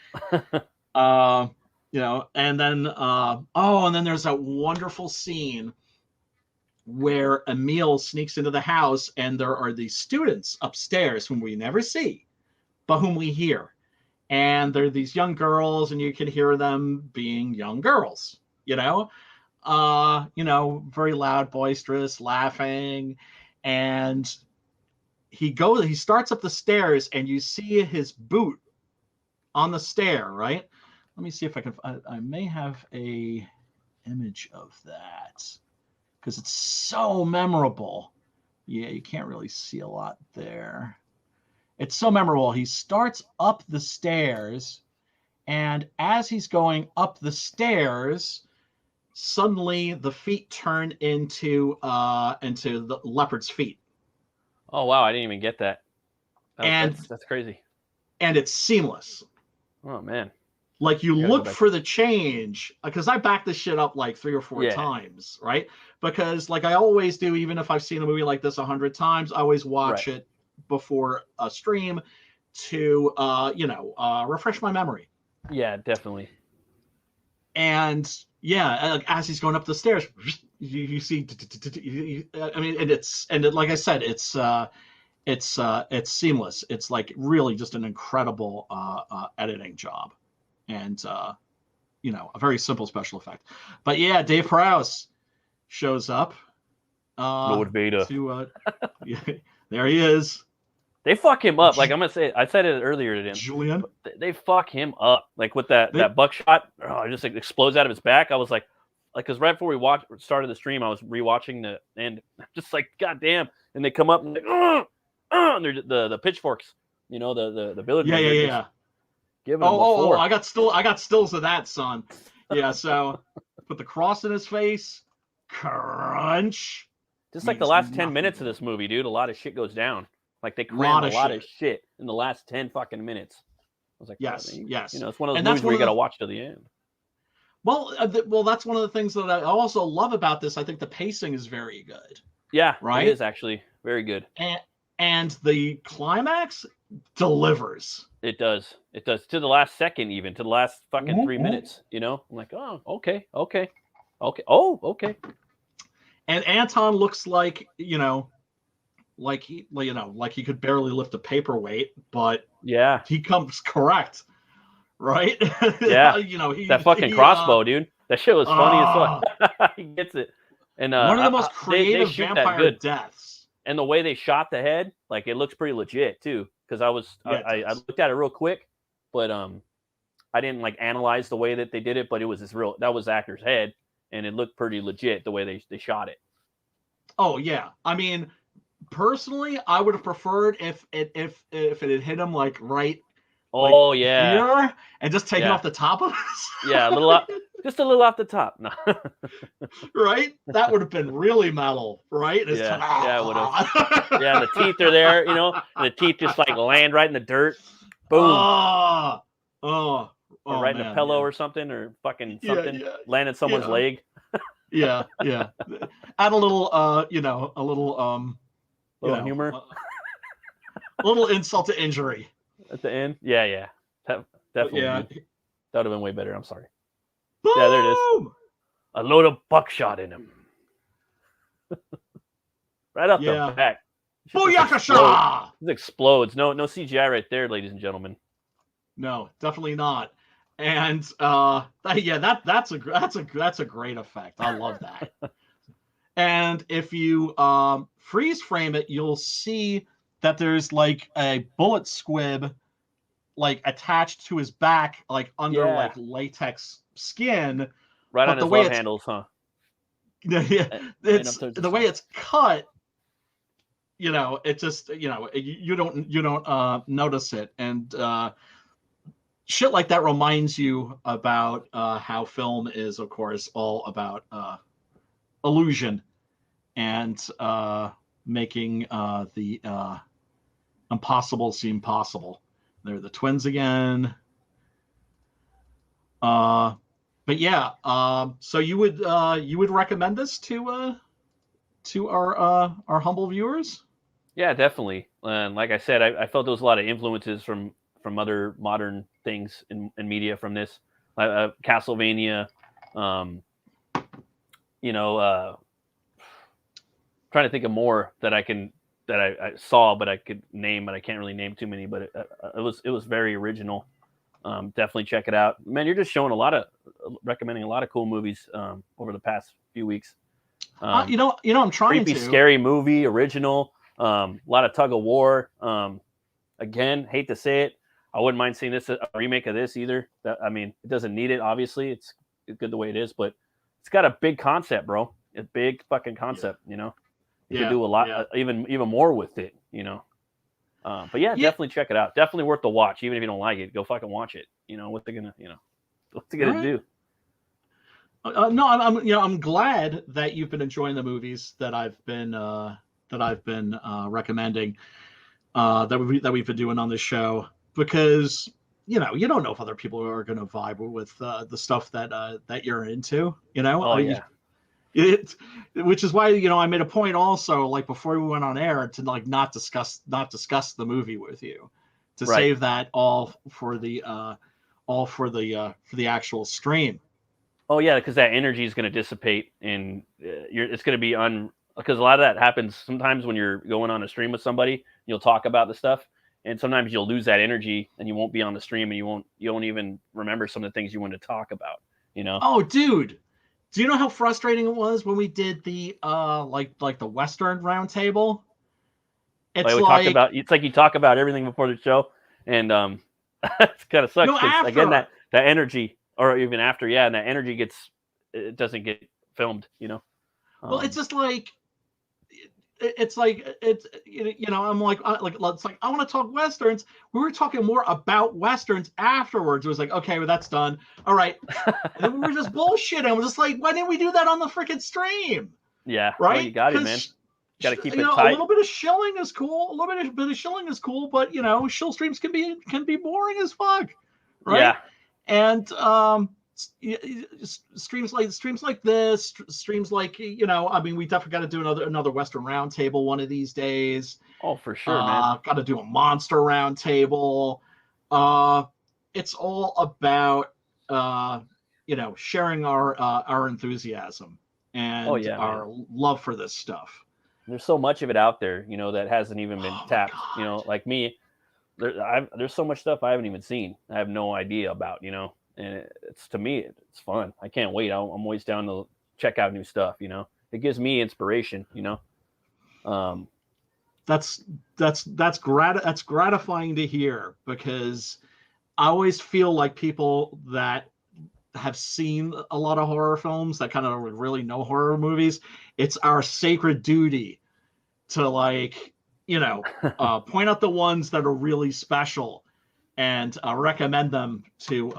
Speaker 1: You know, and then and then there's that wonderful scene where Emil sneaks into the house, and there are these students upstairs whom we never see, but whom we hear, and they're these young girls, and you can hear them being young girls. You know, very loud, boisterous, laughing, and he starts up the stairs, and you see his boot on the stair, right? Let me see if I may have a image of that, because it's so memorable. Yeah, you can't really see a lot there. It's so memorable. He starts up the stairs, and as he's going up the stairs, suddenly the feet turn into the leopard's feet.
Speaker 2: Oh wow, I didn't even get that. That's crazy.
Speaker 1: And it's seamless.
Speaker 2: Oh man.
Speaker 1: Like you look for the change, because I backed this shit up like 3 or 4 times, right? Because like I always do, even if I've seen a movie like this 100 times, I always watch it before a stream to refresh my memory.
Speaker 2: Yeah, definitely.
Speaker 1: And yeah, as he's going up the stairs, you see. I mean, like I said, it's seamless. It's like really just an incredible editing job, and a very simple special effect. But yeah, Dave Prowse shows up,
Speaker 2: Lord Vader.
Speaker 1: Yeah, there he is.
Speaker 2: They fuck him up. Like I'm gonna say, I said it earlier to them.
Speaker 1: Julian.
Speaker 2: They fuck him up. Like with that buckshot, it just like explodes out of his back. I was like, because right before we started the stream, I was rewatching the end, just like goddamn. And they come up and like, and they're the pitchforks. You know the village.
Speaker 1: Yeah.
Speaker 2: Give it before.
Speaker 1: I got stills of that, son. Yeah. So put the cross in his face. Crunch.
Speaker 2: Just like the last 10 minutes of this movie, dude. A lot of shit goes down. Like they cram a lot of shit in the last 10 fucking minutes. I was like,
Speaker 1: yes.
Speaker 2: You know, it's one of those movies where you got to watch to the end.
Speaker 1: Well, that's one of the things that I also love about this. I think the pacing is very good.
Speaker 2: Yeah,
Speaker 1: right.
Speaker 2: It is actually very good.
Speaker 1: And the climax delivers.
Speaker 2: It does to the last second, even to the last fucking 3 minutes. You know, I'm like, oh, okay. Oh, okay.
Speaker 1: And Anton looks like like he could barely lift a paperweight, but
Speaker 2: yeah,
Speaker 1: he comes correct, right?
Speaker 2: Yeah, that fucking crossbow, dude. That shit was funny as fuck. He gets it, and
Speaker 1: one of the most creative vampire deaths.
Speaker 2: And the way they shot the head, like it looks pretty legit too. Because I looked at it real quick, but I didn't like analyze the way that they did it. But it was that was the actor's head, and it looked pretty legit the way they shot it.
Speaker 1: Oh yeah, I mean. Personally, I would have preferred if it had hit him like right.
Speaker 2: Oh yeah,
Speaker 1: here, and just taken off the top of it.
Speaker 2: Yeah, just a little off the top. No.
Speaker 1: Right, that would have been really metal, right?
Speaker 2: It would have. Yeah, the teeth are there, and the teeth just like land right in the dirt. Boom.
Speaker 1: Or
Speaker 2: right in a pillow or something, or fucking something. Land in someone's leg.
Speaker 1: Yeah. Add a little,
Speaker 2: humor.
Speaker 1: A little insult to injury.
Speaker 2: At the end? Yeah. Definitely. Yeah. That would have been way better. I'm sorry.
Speaker 1: Boom!
Speaker 2: Yeah, there it is. A load of buckshot in him. Right up the back.
Speaker 1: Booyakasha!
Speaker 2: It explodes. No CGI right there, ladies and gentlemen.
Speaker 1: No, definitely not. And that's a great effect. I love that. And if you freeze frame it, you'll see that there's like a bullet squib like attached to his back, like under like latex skin.
Speaker 2: Right on his love handles, huh?
Speaker 1: Yeah, it's the way it's cut. It just you don't notice it, and shit like that reminds you about how film is, of course, all about illusion and making the impossible seem possible. They're the twins again. But yeah, so you would recommend this to our humble viewers?
Speaker 2: Yeah, definitely. And like I said, I felt there was a lot of influences from other modern things in media from this, Castlevania. Trying to think of more that I saw, but I could name, but I can't really name too many. But it was very original. Definitely check it out, man. You're just showing recommending a lot of cool movies over the past few weeks.
Speaker 1: I'm trying
Speaker 2: creepy,
Speaker 1: to
Speaker 2: scary movie, original. A lot of tug of war. Again, hate to say it, I wouldn't mind seeing a remake of this either. It doesn't need it. Obviously, it's good the way it is, but it's got a big concept, bro. A big fucking concept. You could do a lot, even more with it. But definitely check it out. Definitely worth the watch, even if you don't like it. Go fucking watch it. What's it gonna do?
Speaker 1: No, I'm glad that you've been enjoying the movies that I've been recommending, that we've been doing on this show, because you don't know if other people are going to vibe with the stuff that you're into. Which is why I made a point also, like before we went on air, to like not discuss the movie with you, to save that all for the actual stream.
Speaker 2: Oh yeah, because that energy is going to dissipate, and it's going to be because a lot of that happens sometimes when you're going on a stream with somebody. You'll talk about the stuff, and sometimes you'll lose that energy, and you won't be on the stream, and you won't even remember some of the things you want to talk about.
Speaker 1: Oh, dude, Do you know how frustrating it was when we did the like the Western roundtable? It's
Speaker 2: Like we talked
Speaker 1: like
Speaker 2: about, it's like you talk about everything before the show, and it kind of sucks
Speaker 1: no
Speaker 2: because again
Speaker 1: after.
Speaker 2: that energy, or even after, yeah, and that energy it doesn't get filmed, you know.
Speaker 1: Well, it's just like it's like it's you know I'm like it's like I want to talk westerns. We were talking more about westerns afterwards. It was like, okay, well that's done. All right, and then we were just bullshitting. I was just like, why didn't we do that on the freaking stream?
Speaker 2: Yeah, well,
Speaker 1: Right?
Speaker 2: you got it, man.
Speaker 1: Because
Speaker 2: Got to keep
Speaker 1: you
Speaker 2: it
Speaker 1: know a
Speaker 2: tight.
Speaker 1: little bit of shilling is cool. A little bit of shilling is cool, but you know shill streams can be boring as fuck, right?
Speaker 2: Yeah.
Speaker 1: And streams like this, streams like you know, I mean, we definitely got to do another Western Roundtable one of these days.
Speaker 2: Oh, for sure, man.
Speaker 1: Got to do a Monster Roundtable. It's all about you know sharing our enthusiasm
Speaker 2: Oh
Speaker 1: and
Speaker 2: yeah, man.
Speaker 1: our love for this stuff.
Speaker 2: There's so much of it out there, you know, that hasn't even been
Speaker 1: Oh my
Speaker 2: tapped. You
Speaker 1: god.
Speaker 2: know, like me, there's so much stuff I haven't even seen. I have no idea about, you know, and it's to me, it's fun. I can't wait. I'm always down to check out new stuff. You know, it gives me inspiration. You know, um,
Speaker 1: That's that's gratifying to hear because I always feel like people that have seen a lot of horror films that kind of really know horror movies, it's our sacred duty to like, you know, point out the ones that are really special and recommend them to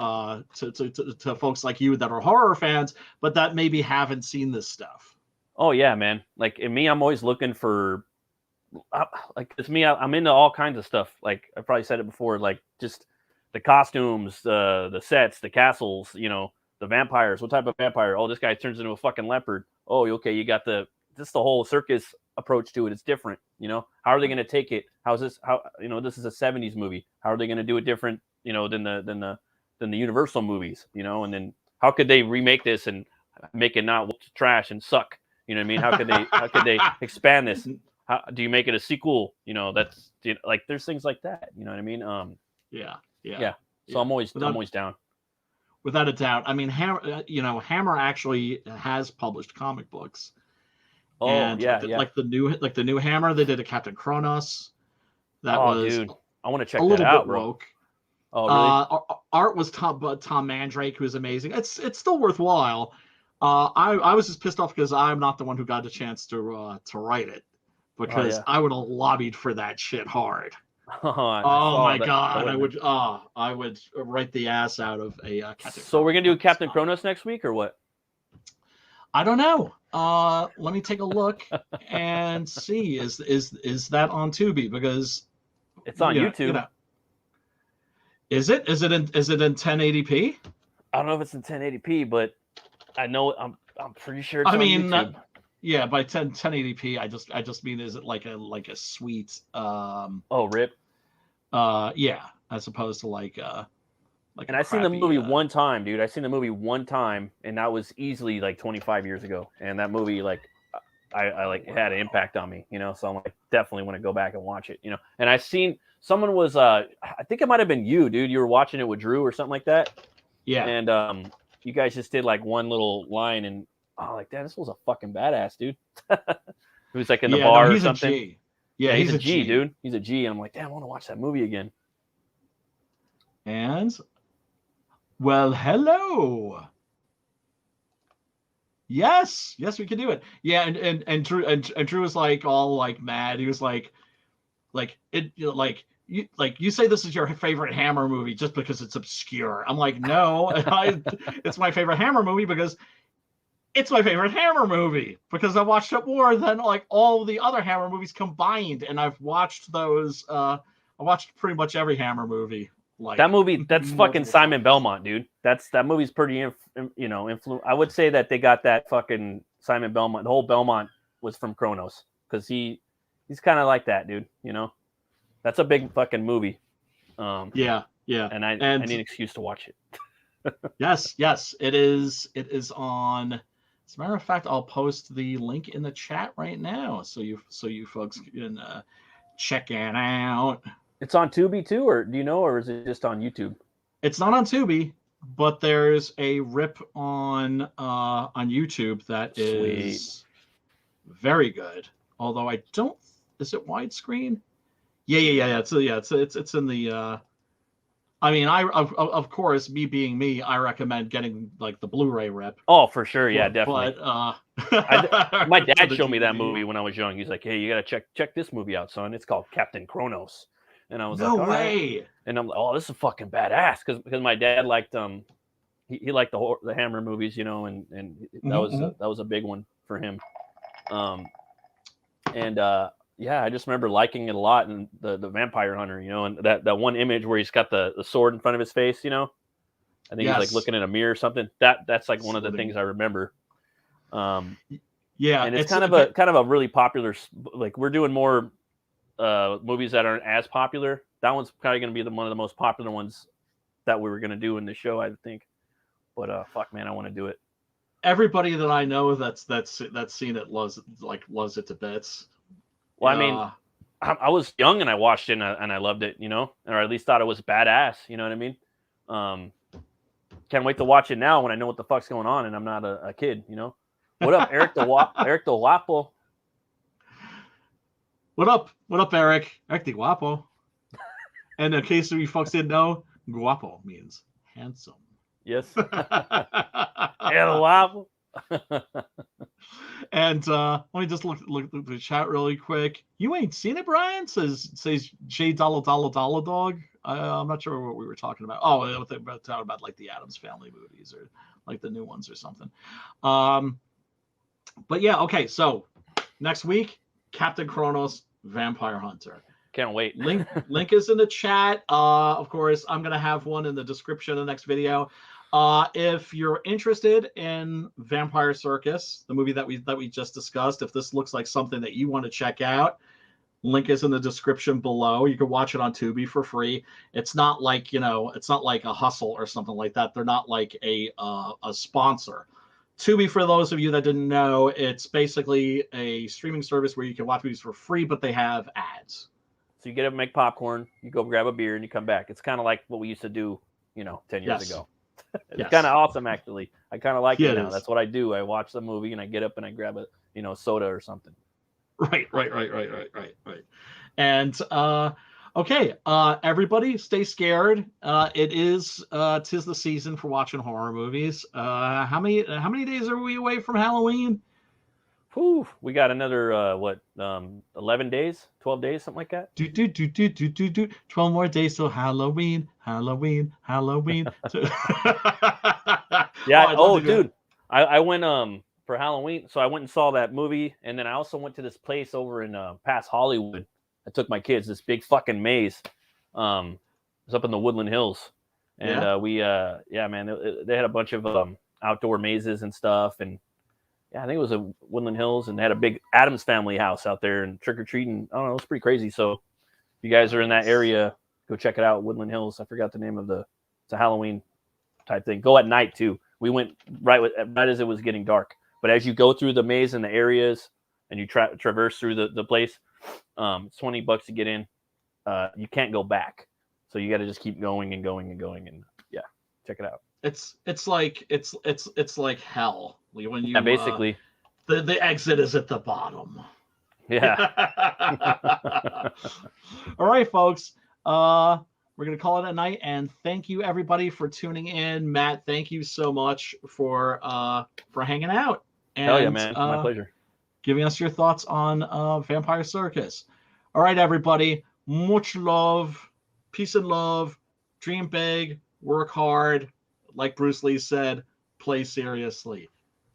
Speaker 1: folks like you that are horror fans, but that maybe haven't seen this stuff.
Speaker 2: oh yeah, man. Like in me, I'm always looking for like it's me. I'm into all kinds of stuff. Like I probably said it before. Like just the costumes, the sets, the castles. You know, the vampires. What type of vampire? Oh, this guy turns into a fucking leopard. Oh, okay. You got the whole circus approach to it. It's different. You know, how are they going to take it? How's this? How you know this is a '70s movie? How are they going to do it different? You know, than the Universal movies. You know, and then how could they remake this and make it not trash and suck? You know what I mean? How could they expand this? How do you make it a sequel? You know, that's like there's things like that. You know what I mean?
Speaker 1: Yeah, yeah,
Speaker 2: Yeah. So
Speaker 1: yeah.
Speaker 2: I'm always down.
Speaker 1: Without a doubt. I mean, Hammer, you know, Hammer actually has published comic books,
Speaker 2: Oh
Speaker 1: and
Speaker 2: yeah, yeah.
Speaker 1: like the new Hammer, they did a Captain Kronos that
Speaker 2: Oh
Speaker 1: was
Speaker 2: dude, I want to
Speaker 1: a
Speaker 2: check that
Speaker 1: little bit
Speaker 2: out, bro.
Speaker 1: woke.
Speaker 2: Oh really?
Speaker 1: Art was Tom Mandrake, who's amazing. It's still worthwhile. I was just pissed off because I'm not the one who got a chance to write it
Speaker 2: Oh
Speaker 1: because
Speaker 2: yeah.
Speaker 1: I would have lobbied for that shit hard.
Speaker 2: Oh, I
Speaker 1: Oh
Speaker 2: saw
Speaker 1: my
Speaker 2: that. That
Speaker 1: god,
Speaker 2: would have been.
Speaker 1: I would write the ass out of a Captain
Speaker 2: So we're gonna do
Speaker 1: Kronos
Speaker 2: Captain
Speaker 1: comic.
Speaker 2: Kronos next week or what?
Speaker 1: I don't know. Let me take a look and see. Is that on Tubi? Because
Speaker 2: It's on
Speaker 1: you
Speaker 2: YouTube.
Speaker 1: know, is it in 1080p?
Speaker 2: I don't know if it's in 1080p, but I know I'm pretty sure it's
Speaker 1: I
Speaker 2: on
Speaker 1: mean,
Speaker 2: YouTube.
Speaker 1: yeah, by 1080p, I just mean is it like a sweet
Speaker 2: Oh rip.
Speaker 1: yeah, as opposed to like a
Speaker 2: And I seen the
Speaker 1: crappy
Speaker 2: movie one time, dude. I seen the movie one time, and that was easily like 25 years ago. And that movie, like, I like had an impact on me, you know. So I'm like, definitely want to go back and watch it, you know. And I seen someone was, I think it might have been you, dude. You were watching it with Drew or something like that.
Speaker 1: yeah.
Speaker 2: And you guys just did like one little line, and oh, like that, this was a fucking badass, dude. He was like in the
Speaker 1: Yeah, no,
Speaker 2: bar or
Speaker 1: he's a
Speaker 2: something.
Speaker 1: G. Yeah,
Speaker 2: He's
Speaker 1: he's
Speaker 2: a
Speaker 1: a
Speaker 2: G,
Speaker 1: G.
Speaker 2: dude. He's a G, and I'm like, damn, I want to watch that movie again.
Speaker 1: And well, hello. Yes, yes, we can do it. Yeah, and Drew was like all like mad. He was like it you know, like you say this is your favorite Hammer movie just because it's obscure. I'm like, no, it's my favorite Hammer movie because it's my favorite Hammer movie because I watched it more than like all the other Hammer movies combined, and I've watched those. I watched pretty much every Hammer movie. Like
Speaker 2: That movie, that's fucking
Speaker 1: multiple
Speaker 2: Simon
Speaker 1: times.
Speaker 2: Belmont, dude. That movie's pretty, you know, I would say that they got that fucking Simon Belmont. The whole Belmont was from Kronos because he's kind of like that, dude. You know, that's a big fucking movie.
Speaker 1: Yeah, yeah,
Speaker 2: And I
Speaker 1: and
Speaker 2: need an excuse to watch it.
Speaker 1: yes, it is. It is on. As a matter of fact, I'll post the link in the chat right now, so you folks can check it out.
Speaker 2: It's on Tubi too, or do you know, or is it just on YouTube?
Speaker 1: It's not on Tubi. but there's a rip on YouTube that
Speaker 2: Sweet.
Speaker 1: is very good. Although I don't, is it widescreen? Yeah. It's in the. I mean, of course, me being me, I recommend getting like the Blu-ray rip.
Speaker 2: Oh, for sure, yeah, definitely.
Speaker 1: But
Speaker 2: my dad showed me that movie when I was young. He's like, "Hey, you gotta check this movie out, son. It's called Captain Kronos." And I was
Speaker 1: no
Speaker 2: like, "All
Speaker 1: way!"
Speaker 2: right." And I'm like, "Oh, this is fucking badass," because my dad liked he liked the Hammer movies, you know, and that was a big one for him. And yeah, I just remember liking it a lot. And the Vampire Hunter, you know, and that one image where he's got the sword in front of his face, you know. I think he's like looking in a mirror or something. That's like one of the things I remember.
Speaker 1: Yeah,
Speaker 2: and it's kind of a really popular. Like we're doing more movies that aren't as popular. That one's probably going to be one of the most popular ones that we were going to do in the show, I think. But fuck, man, I want to do it.
Speaker 1: Everybody that I know that's seen it loves it to bits.
Speaker 2: Well, I mean, I was young and I watched it and I loved it, you know, or at least thought it was badass. You know what I mean? Can't wait to watch it now when I know what the fuck's going on and I'm not a kid, you know. What up, Eric the Wapo?
Speaker 1: What up, Eric? Eric the Guapo. And in case you folks didn't know, guapo means handsome.
Speaker 2: Yes. El Wapo.
Speaker 1: And let me just look at the chat really quick. You ain't seen it, Brian? Says J Dollar Dog. I'm not sure what we were talking about. Oh, we're talking about like the Addams Family movies or like the new ones or something. But yeah, okay. So next week, Captain Kronos, Vampire Hunter.
Speaker 2: Can't wait.
Speaker 1: Link is in the chat. Of course, I'm gonna have one in the description of the next video. If you're interested in Vampire Circus, the movie that we just discussed, if this looks like something that you want to check out, link is in the description below. You can watch it on Tubi for free. It's not like, you know, it's not like a Hustle or something like that. They're not like a sponsor. Tubi, for those of you that didn't know, it's basically a streaming service where you can watch movies for free, but they have ads.
Speaker 2: So you get up and make popcorn, you go grab a beer, and you come back. It's kind of like what we used to do, you know, 10 years ago. It's kind of awesome, actually. I kind of like it now. That's what I do. I watch the movie and I get up and I grab a, you know, soda or something.
Speaker 1: Right. And okay, everybody, stay scared. It is 'tis the season for watching horror movies. How many days are we away from Halloween?
Speaker 2: Whew, we got another 11 days, 12 days, something like that.
Speaker 1: 12 more days till Halloween.
Speaker 2: Yeah. Oh, dude, I went for Halloween, so I went and saw that movie, and then I also went to this place over in past Hollywood. I took my kids, this big fucking maze. It was up in the Woodland Hills, and man, they had a bunch of outdoor mazes and stuff, and yeah, I think it was a Woodland Hills, and they had a big Addams Family house out there and trick or treating. I don't know, it's pretty crazy. So if you guys are in that area, go check it out. Woodland Hills. I forgot the name of it's a Halloween type thing. Go at night too. We went right as it was getting dark. But as you go through the maze and the areas, and you traverse through the place, it's $20 to get in. You can't go back, so you got to just keep going and going and going. And yeah, check it out.
Speaker 1: It's like hell when you
Speaker 2: basically
Speaker 1: the exit is at the bottom.
Speaker 2: Yeah.
Speaker 1: All right, folks. We're gonna call it a night, and thank you everybody for tuning in. Matt, thank you so much for hanging out. And,
Speaker 2: hell yeah, man, it's my pleasure.
Speaker 1: Giving us your thoughts on Vampire Circus. All right, everybody. Much love, peace and love. Dream big, work hard. Like Bruce Lee said, play seriously.